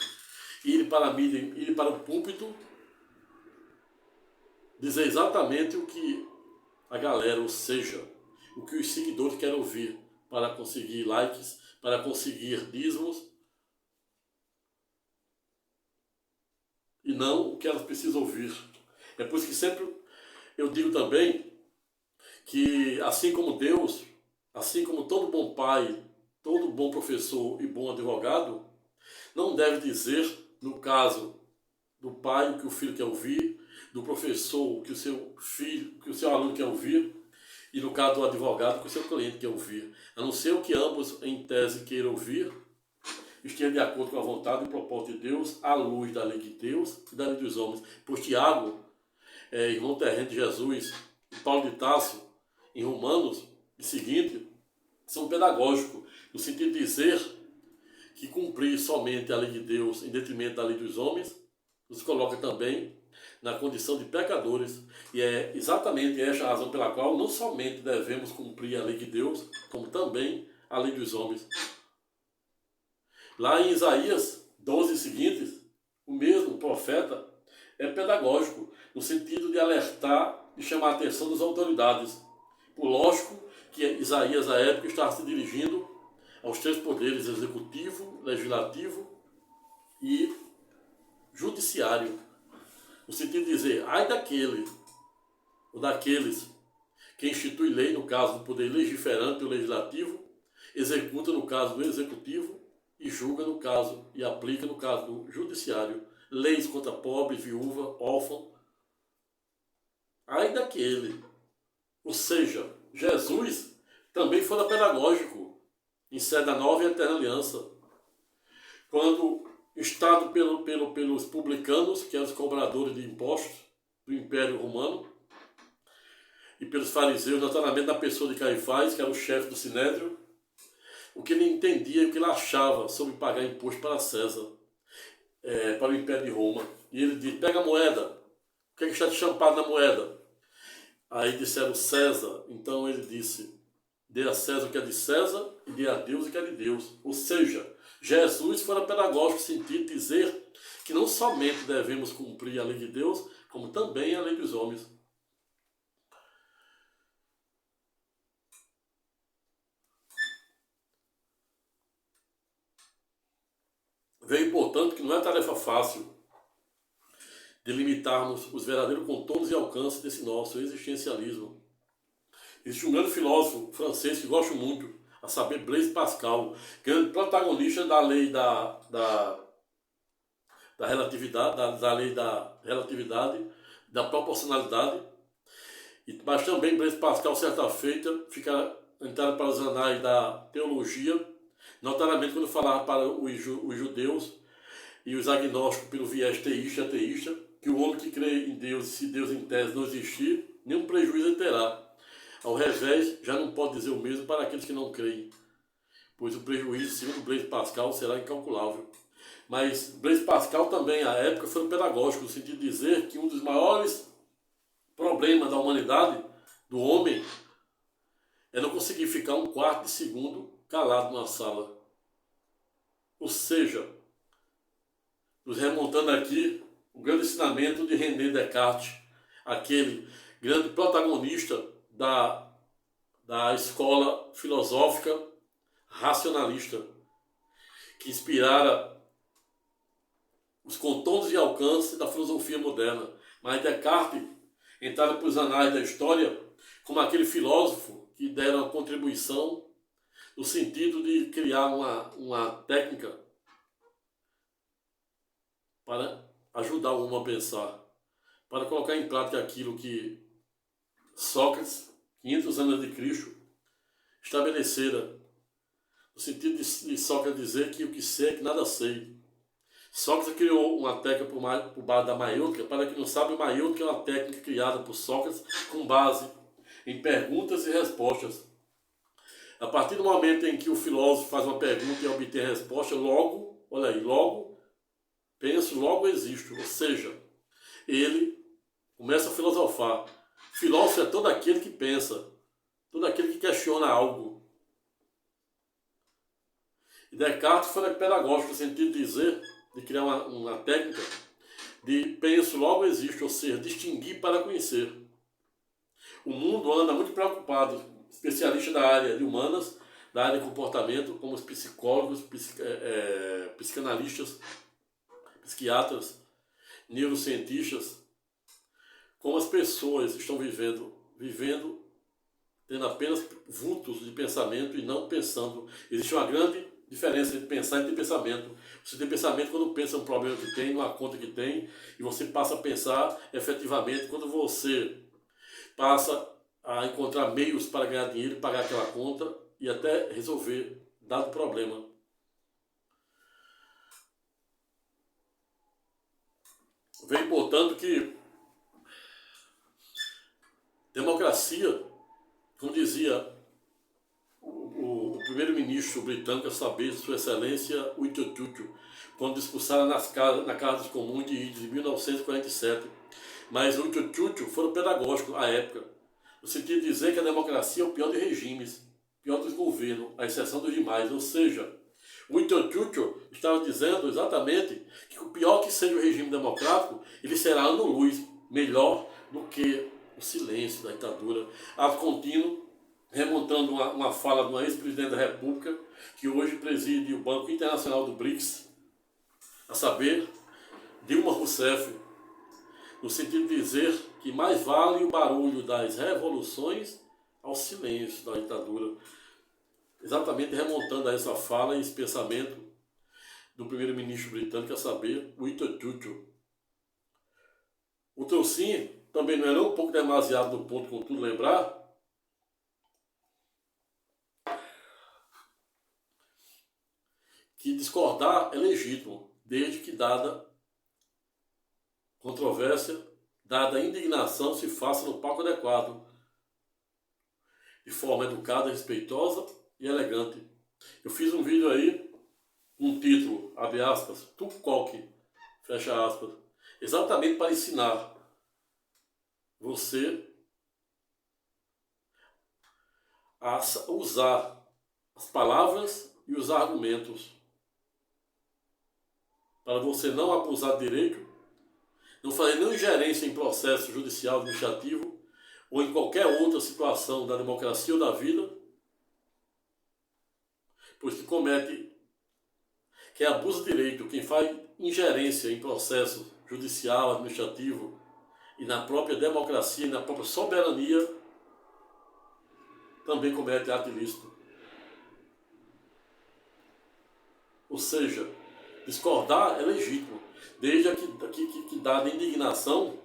S1: ir para a mídia, ir para o púlpito, dizer exatamente o que a galera, ou seja, o que os seguidores querem ouvir, para conseguir likes, para conseguir dízimos, e não o que elas precisam ouvir. É por isso que sempre eu digo também que assim como Deus, assim como todo bom pai, todo bom professor e bom advogado, não deve dizer, no caso do pai, o que o filho quer ouvir, do professor, o que o seu filho, o que o seu aluno quer ouvir, e no caso do advogado, o que o seu cliente quer ouvir. A não ser o que ambos, em tese, queiram ouvir, esteja de acordo com a vontade e propósito de Deus, à luz da lei de Deus e da lei dos homens. Por Tiago, irmão terreno de Jesus, e Paulo de Tarso, em Romanos, e seguinte, são pedagógicos, no sentido de dizer que cumprir somente a lei de Deus em detrimento da lei dos homens nos coloca também na condição de pecadores, e é exatamente esta a razão pela qual não somente devemos cumprir a lei de Deus, como também a lei dos homens. Lá em Isaías 12 seguintes, o mesmo profeta é pedagógico, no sentido de alertar e chamar a atenção das autoridades. Por lógico que Isaías, à época, estava se dirigindo aos três poderes, executivo, legislativo e judiciário, no sentido de dizer, ai daquele ou daqueles que institui lei, no caso do poder legiferante ou legislativo, executa no caso do executivo e julga no caso e aplica no caso do judiciário leis contra pobre, viúva, órfão. Ai daquele. Ou seja, Jesus também foi pedagógico em sede da nova e eterna aliança, quando instado pelos publicanos, que eram os cobradores de impostos do Império Romano, e pelos fariseus, notadamente na pessoa de Caifás, que era o chefe do Sinédrio, o que ele entendia e o que ele achava sobre pagar imposto para César, para o Império de Roma. E ele disse, pega a moeda, o que é que está de champado na moeda? Aí disseram César, então ele disse, dê a César o que é de César e dê a Deus o que é de Deus. Ou seja, Jesus foi pedagógico no sentido de dizer que não somente devemos cumprir a lei de Deus, como também a lei dos homens. Veio, portanto, que não é tarefa fácil delimitarmos os verdadeiros contornos e alcances desse nosso existencialismo. Existe um grande filósofo francês que gosto muito, a saber, Blaise Pascal, grande protagonista da lei da relatividade, da lei da relatividade, da proporcionalidade, mas também Blaise Pascal, certa feita, fica entrado para os anais da teologia, notadamente quando falava para os judeus e os agnósticos pelo viés teísta e ateísta, que o homem que crê em Deus, se Deus em tese não existir, nenhum prejuízo ele terá. Ao revés, já não pode dizer o mesmo para aqueles que não creem, pois o prejuízo, segundo Blaise Pascal, será incalculável. Mas Blaise Pascal também, à época, foi pedagógico, no sentido de dizer que um dos maiores problemas da humanidade, do homem, é não conseguir ficar um quarto de segundo calado numa sala. Ou seja, nos remontando aqui, o grande ensinamento de René Descartes, aquele grande protagonista da escola filosófica racionalista, que inspirara os contornos e alcances da filosofia moderna. Mas Descartes entrava para os anais da história como aquele filósofo que dera uma contribuição no sentido de criar uma técnica para ajudar o homem a pensar, para colocar em prática aquilo que Sócrates, 500 anos de Cristo, estabelecera, no sentido de Sócrates dizer que o que sei é que nada sei. Sócrates criou uma técnica por base da maiêutica. Para quem não sabe, a maiêutica é uma técnica criada por Sócrates com base em perguntas e respostas. A partir do momento em que o filósofo faz uma pergunta e obtém a resposta, logo, olha aí, logo penso, logo existo. Ou seja, ele começa a filosofar. Filósofo é todo aquele que pensa, todo aquele que questiona algo. E Descartes foi pedagógico no sentido de dizer, de criar uma técnica de penso, logo existe, ou seja, distinguir para conhecer. O mundo anda muito preocupado, especialistas da área de humanas, da área de comportamento, como os psicólogos, psicanalistas, psiquiatras, neurocientistas, como as pessoas estão vivendo tendo apenas vultos de pensamento e não pensando. Existe uma grande diferença entre pensar e ter pensamento. Você tem pensamento quando pensa no problema que tem, numa conta que tem, e você passa a pensar efetivamente quando você passa a encontrar meios para ganhar dinheiro, pagar aquela conta e até resolver dado problema. Vem, portanto, que democracia, como dizia o primeiro-ministro britânico, a saber, Sua Excelência Winston Churchill, quando discursaram na Casa dos Comuns de 1947. Mas o Winston Churchill foi pedagógico à época, no sentido de dizer que a democracia é o pior dos regimes, o pior dos governos, à exceção dos demais. Ou seja, o Winston Churchill estava dizendo exatamente que o pior que seja o regime democrático, ele será ano-luz melhor do que o silêncio da ditadura, ato contínuo, remontando uma fala de uma ex-presidente da República, que hoje preside o Banco Internacional do BRICS, a saber, Dilma Rousseff, no sentido de dizer que mais vale o barulho das revoluções ao silêncio da ditadura, exatamente remontando a essa fala e esse pensamento do primeiro-ministro britânico, a saber, Winston Churchill. O Trocinho também não era um pouco demasiado no ponto, contudo, lembrar que discordar é legítimo, desde que dada controvérsia, dada indignação, se faça no palco adequado, de forma educada, respeitosa e elegante. Eu fiz um vídeo aí, um título, abre aspas, Tucoque, fecha aspas, exatamente para ensinar você a usar as palavras e os argumentos para você não abusar de direito, não fazer nenhuma ingerência em processo judicial, administrativo ou em qualquer outra situação da democracia ou da vida, pois que comete, que abusa de direito, quem faz ingerência em processo judicial, administrativo e na própria democracia e na própria soberania, também comete ato ilícito. Ou seja, discordar é legítimo, desde que dada indignação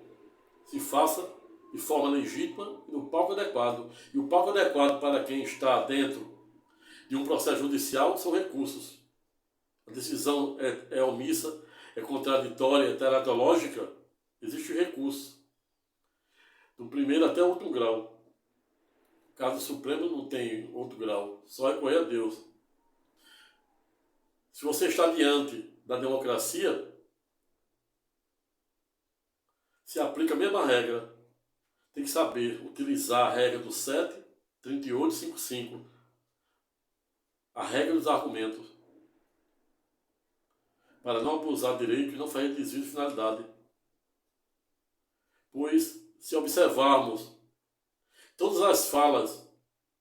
S1: se faça de forma legítima e no palco adequado. E o palco adequado para quem está dentro de um processo judicial são recursos. A decisão é omissa, é contraditória, é teratológica, existe recurso. Do primeiro até o último grau. O caso Supremo não tem outro grau, só recorrer a Deus. Se você está diante da democracia, se aplica a mesma regra. Tem que saber utilizar a regra do 7, 38 e 55. A regra dos argumentos. Para não abusar do direito e não fazer desvio de finalidade. Pois, se observarmos todas as falas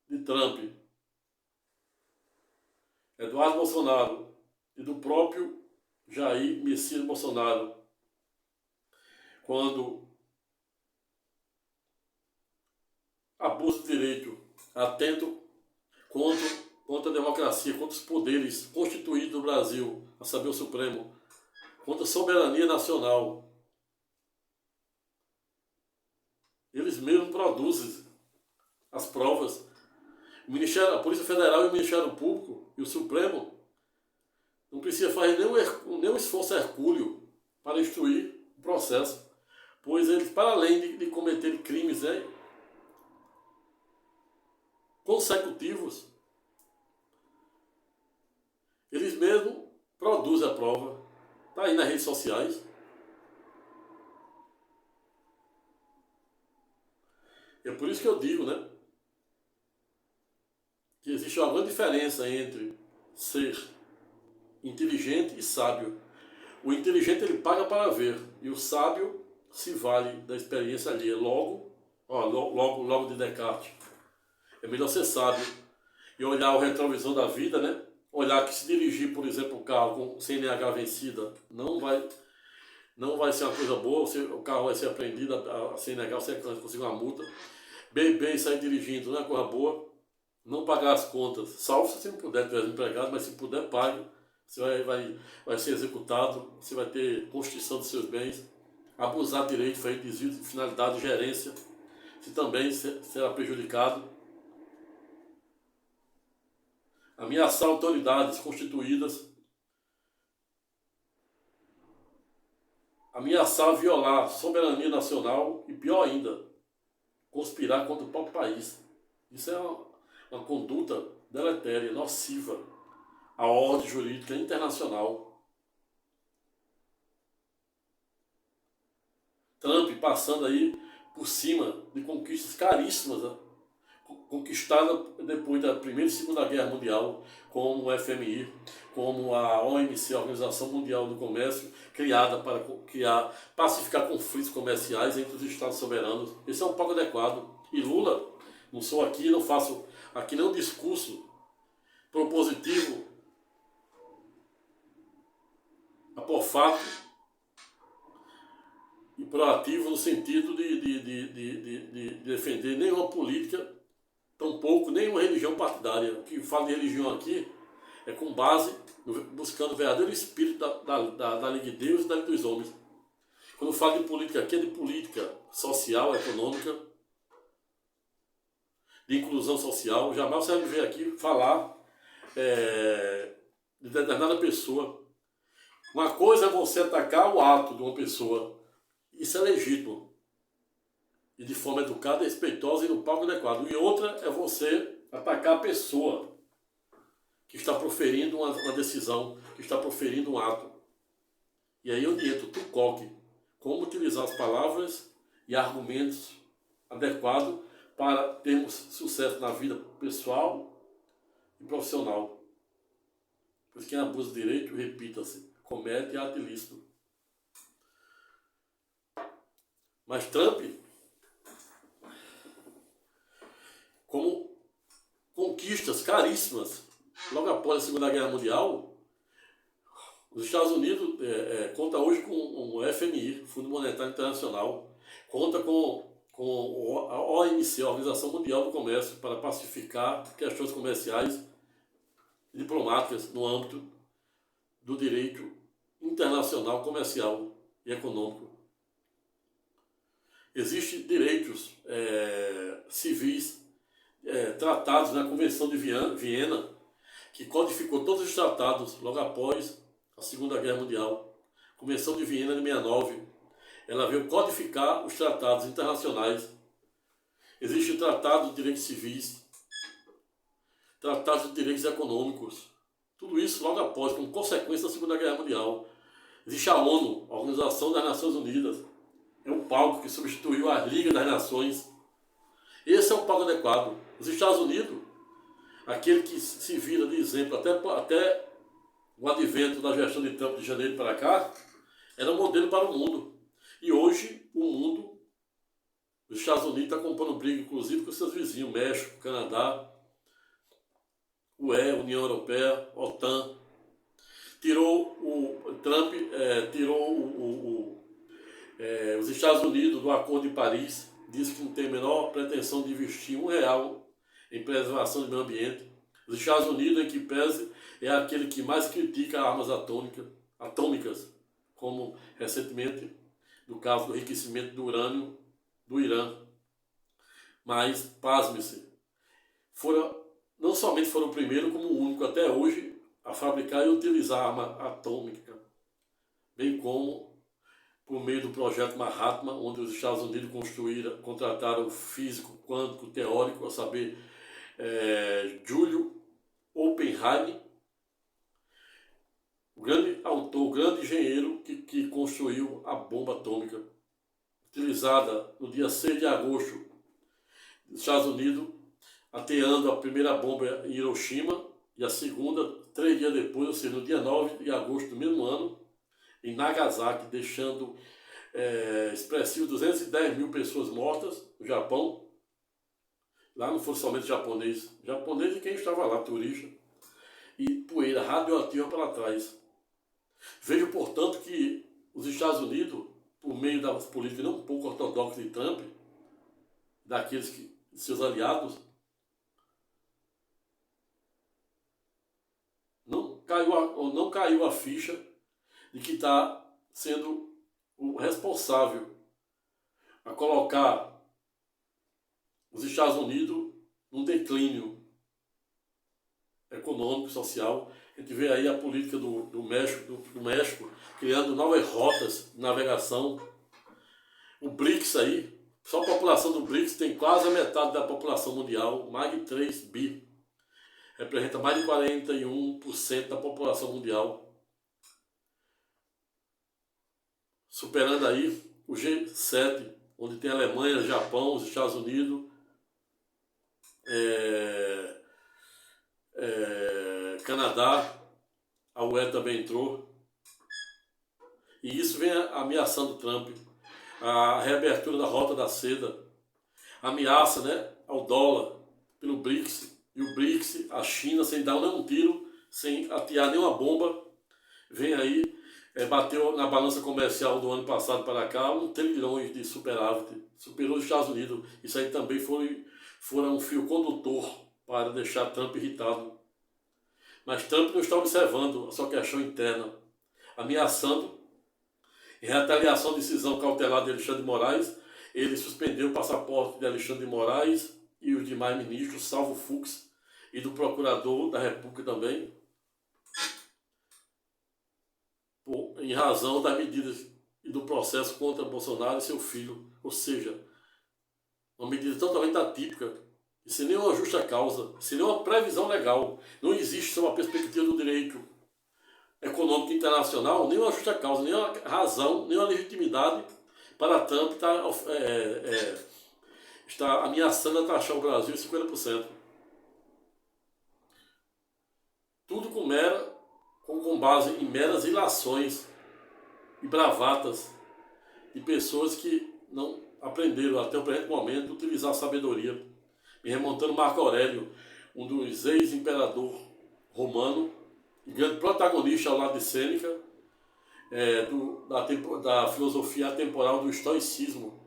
S1: de Trump, Eduardo Bolsonaro e do próprio Jair Messias Bolsonaro, quando abuso de direito, atento contra a democracia, contra os poderes constituídos do Brasil, a saber o Supremo, contra a soberania nacional. Eles mesmos produzem as provas. A Polícia Federal e o Ministério Público e o Supremo não precisa fazer nenhum esforço hercúleo para instruir o processo, pois eles, para além de cometer crimes consecutivos, eles mesmos produzem a prova. Está aí nas redes sociais. É por isso que eu digo, né, que existe uma grande diferença entre ser inteligente e sábio. O inteligente ele paga para ver, e o sábio se vale da experiência alheia. Logo de Descartes. É melhor ser sábio e olhar o retrovisor da vida, né? Olhar que se dirigir, por exemplo, um carro com CNH vencida não vai ser uma coisa boa, o carro vai ser apreendido, a CNH você conseguir uma multa. Beber e sair dirigindo não é coisa boa. Não pagar as contas, salvo se você não puder, tiver desempregado, mas se puder, pague. Você vai ser executado, você vai ter constituição dos seus bens. Abusar de direito, feito desvio de finalidade, gerência, você também será prejudicado. Ameaçar autoridades constituídas. Ameaçar violar soberania nacional e, pior ainda, conspirar contra o próprio país. Isso é uma conduta deletéria, nociva à ordem jurídica internacional. Trump passando aí por cima de conquistas caríssimas, né? Conquistadas depois da Primeira e Segunda Guerra Mundial, como o FMI, como a OMC, a Organização Mundial do Comércio, criada para pacificar conflitos comerciais entre os Estados soberanos. Esse é um pouco adequado. E Lula, não sou aqui, não faço aqui nenhum discurso propositivo, apofato e proativo no sentido de defender nenhuma política, tampouco nenhuma religião partidária. O que fala de religião aqui é com base, buscando o verdadeiro espírito da lei de Deus e da lei dos homens. Quando eu falo de política aqui, é de política social, econômica, de inclusão social. Jamais você vai me ver aqui falar de determinada pessoa. Uma coisa é você atacar o ato de uma pessoa. Isso é legítimo. E de forma educada, respeitosa e no palco adequado. E outra é você atacar a pessoa que está proferindo uma decisão, que está proferindo um ato. E aí onde entra o Tucoque. Como utilizar as palavras e argumentos adequados para termos sucesso na vida pessoal e profissional. Pois quem abusa do direito, repita-se, comete ato ilícito. Mas Trump, como conquistas caríssimas, logo após a Segunda Guerra Mundial, os Estados Unidos conta hoje com o FMI, Fundo Monetário Internacional, conta com a OMC, a Organização Mundial do Comércio, para pacificar questões comerciais e diplomáticas no âmbito do direito internacional, comercial e econômico. Existem direitos civis tratados na Convenção de Viena, que codificou todos os tratados logo após a Segunda Guerra Mundial. Convenção de Viena de 69. Ela veio codificar os tratados internacionais. Existe o Tratado de Direitos Civis, Tratado de Direitos Econômicos. Tudo isso logo após, como consequência da Segunda Guerra Mundial. Existe a ONU, a Organização das Nações Unidas. É um palco que substituiu a Liga das Nações. Esse é um palco adequado. Os Estados Unidos, aquele que se vira de exemplo até o advento da gestão de Trump de janeiro para cá, era um modelo para o mundo. E hoje, o mundo, os Estados Unidos está comprando briga, inclusive, com seus vizinhos, México, Canadá, UE, União Europeia, OTAN. Trump tirou os Estados Unidos do Acordo de Paris, disse que não tem a menor pretensão de investir R$1 em preservação do meio ambiente. Os Estados Unidos, em que pese, é aquele que mais critica armas atômicas, como recentemente no caso do enriquecimento do urânio do Irã. Mas, pasme-se, não somente foram o primeiro, como o único até hoje a fabricar e utilizar arma atômica, bem como por meio do projeto Manhattan, onde os Estados Unidos contrataram o físico quântico teórico, a saber, Júlio Oppenheimer, o grande autor, o grande engenheiro que construiu a bomba atômica, utilizada no dia 6 de agosto dos Estados Unidos, ateando a primeira bomba em Hiroshima e a segunda 3 dias depois, ou seja, no dia 9 de agosto do mesmo ano, em Nagasaki, deixando expressivo 210 mil pessoas mortas no Japão. Lá não foi somente japonês e quem estava lá, turista, e poeira radioativa para trás. Vejo, portanto, que os Estados Unidos, por meio das políticas não pouco ortodoxas de Trump, daqueles que e seus aliados, não caiu a ficha de que está sendo o responsável a colocar os Estados Unidos num declínio econômico, social. A gente vê aí a política do México criando novas rotas de navegação. O BRICS aí, só a população do BRICS tem quase a metade da população mundial, mais de 3 bi. Representa mais de 41% da população mundial. Superando aí o G7, onde tem a Alemanha, Japão, os Estados Unidos, Canadá, a UE também entrou. E isso vem ameaçando Trump. A reabertura da Rota da Seda, ameaça, né, ao dólar pelo BRICS. E o BRICS, a China, sem dar nenhum tiro, sem atear nenhuma bomba, vem aí, bateu na balança comercial do ano passado para cá 1 trilhão de superávit, superou os Estados Unidos. Isso aí também foi um fio condutor para deixar Trump irritado. Mas Trump não está observando a sua questão interna, ameaçando, em retaliação à decisão cautelar de Alexandre de Moraes, ele suspendeu o passaporte de Alexandre de Moraes e os demais ministros, salvo Fux, e do procurador da República também, em razão das medidas e do processo contra Bolsonaro e seu filho. Ou seja, uma medida totalmente atípica, e sem nenhuma justa causa, sem nenhuma previsão legal. Não existe, sob a perspectiva do direito econômico internacional, nenhuma justa causa, nenhuma razão, nenhuma legitimidade para Trump está ameaçando a taxar o Brasil em 50%. Tudo com base em meras ilações e bravatas de pessoas que não aprenderam até o presente momento a utilizar a sabedoria. Me remontando Marco Aurélio, um dos ex-imperador romano, grande protagonista ao lado de Sêneca, da filosofia atemporal do estoicismo.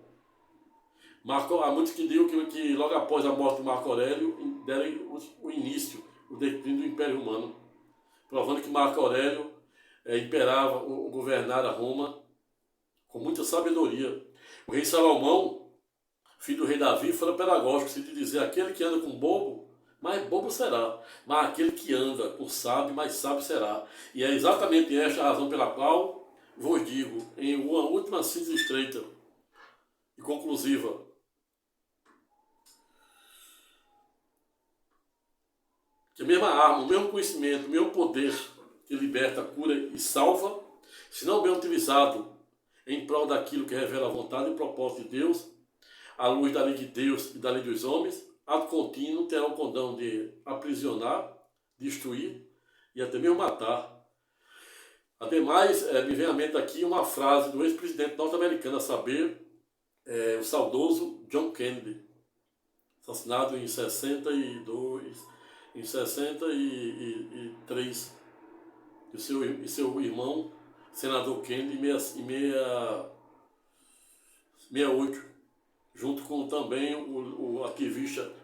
S1: Há muitos que digam que logo após a morte de Marco Aurélio deram o início, o declínio do Império Romano, provando que Marco Aurélio imperava ou governara Roma com muita sabedoria. O rei Salomão, filho do rei Davi, foi pedagógico, se de dizer: aquele que anda com bobo, mais bobo será, mas aquele que anda com sábio, mais sábio será. E é exatamente esta a razão pela qual vos digo, em uma última síntese estreita e conclusiva: que a mesma arma, o mesmo conhecimento, o mesmo poder que liberta, cura e salva, se não bem utilizado em prol daquilo que revela a vontade e o propósito de Deus, à luz da lei de Deus e da lei dos homens, ato contínuo terá o condão de aprisionar, destruir e até mesmo matar. Ademais, me vem à mente aqui uma frase do ex-presidente norte-americano, a saber, o saudoso John Kennedy, assassinado em 63, e seu irmão, senador Kennedy, em 68, junto com também o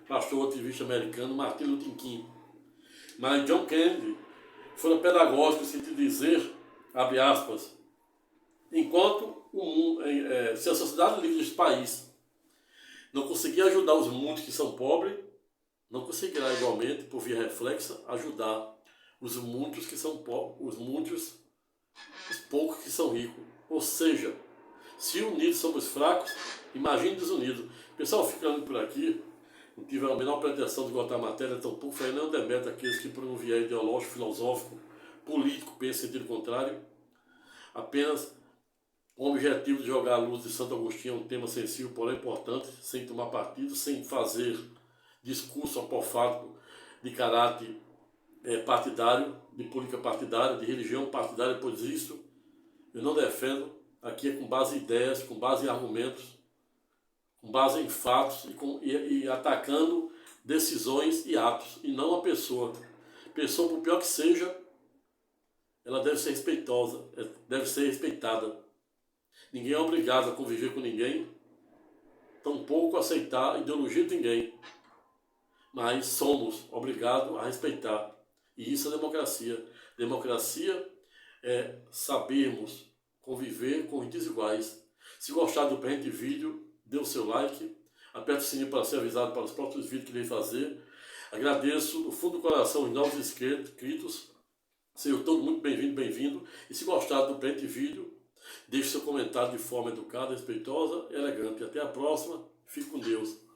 S1: pastor ativista americano Martin Luther King. Mas John Kennedy foi pedagógico, se te dizer, abre aspas, enquanto se a sociedade livre deste país não conseguir ajudar os muitos que são pobres, não conseguirá igualmente, por via reflexa, ajudar os muitos que são pobres, os poucos que são ricos. Ou seja, se unidos somos fracos, imagine desunidos. O pessoal ficando por aqui, não tive a menor pretensão de botar matéria, tampouco foi nem demeta aqueles que por um viés ideológico, filosófico, político, pensam em sentido contrário, apenas com o objetivo de jogar a luz de Santo Agostinho, um tema sensível, porém importante, sem tomar partido, sem fazer discurso apofático de caráter partidário, de política partidária, de religião partidária, pois isso eu não defendo. Aqui é com base em ideias, com base em argumentos, com base em fatos e atacando decisões e atos, e não a pessoa. Pessoa, por pior que seja, ela deve ser respeitosa, deve ser respeitada. Ninguém é obrigado a conviver com ninguém, tampouco aceitar ideologia de ninguém, mas somos obrigados a respeitar. E isso é democracia. Democracia é sabermos conviver com os desiguais. Se gostar do presente vídeo, dê o seu like, aperte o sininho para ser avisado para os próximos vídeos que irei fazer. Agradeço do fundo do coração os novos inscritos. Sejam todos muito bem-vindos, bem-vindo. E se gostar do presente vídeo, deixe seu comentário de forma educada, respeitosa e elegante. Até a próxima. Fique com Deus.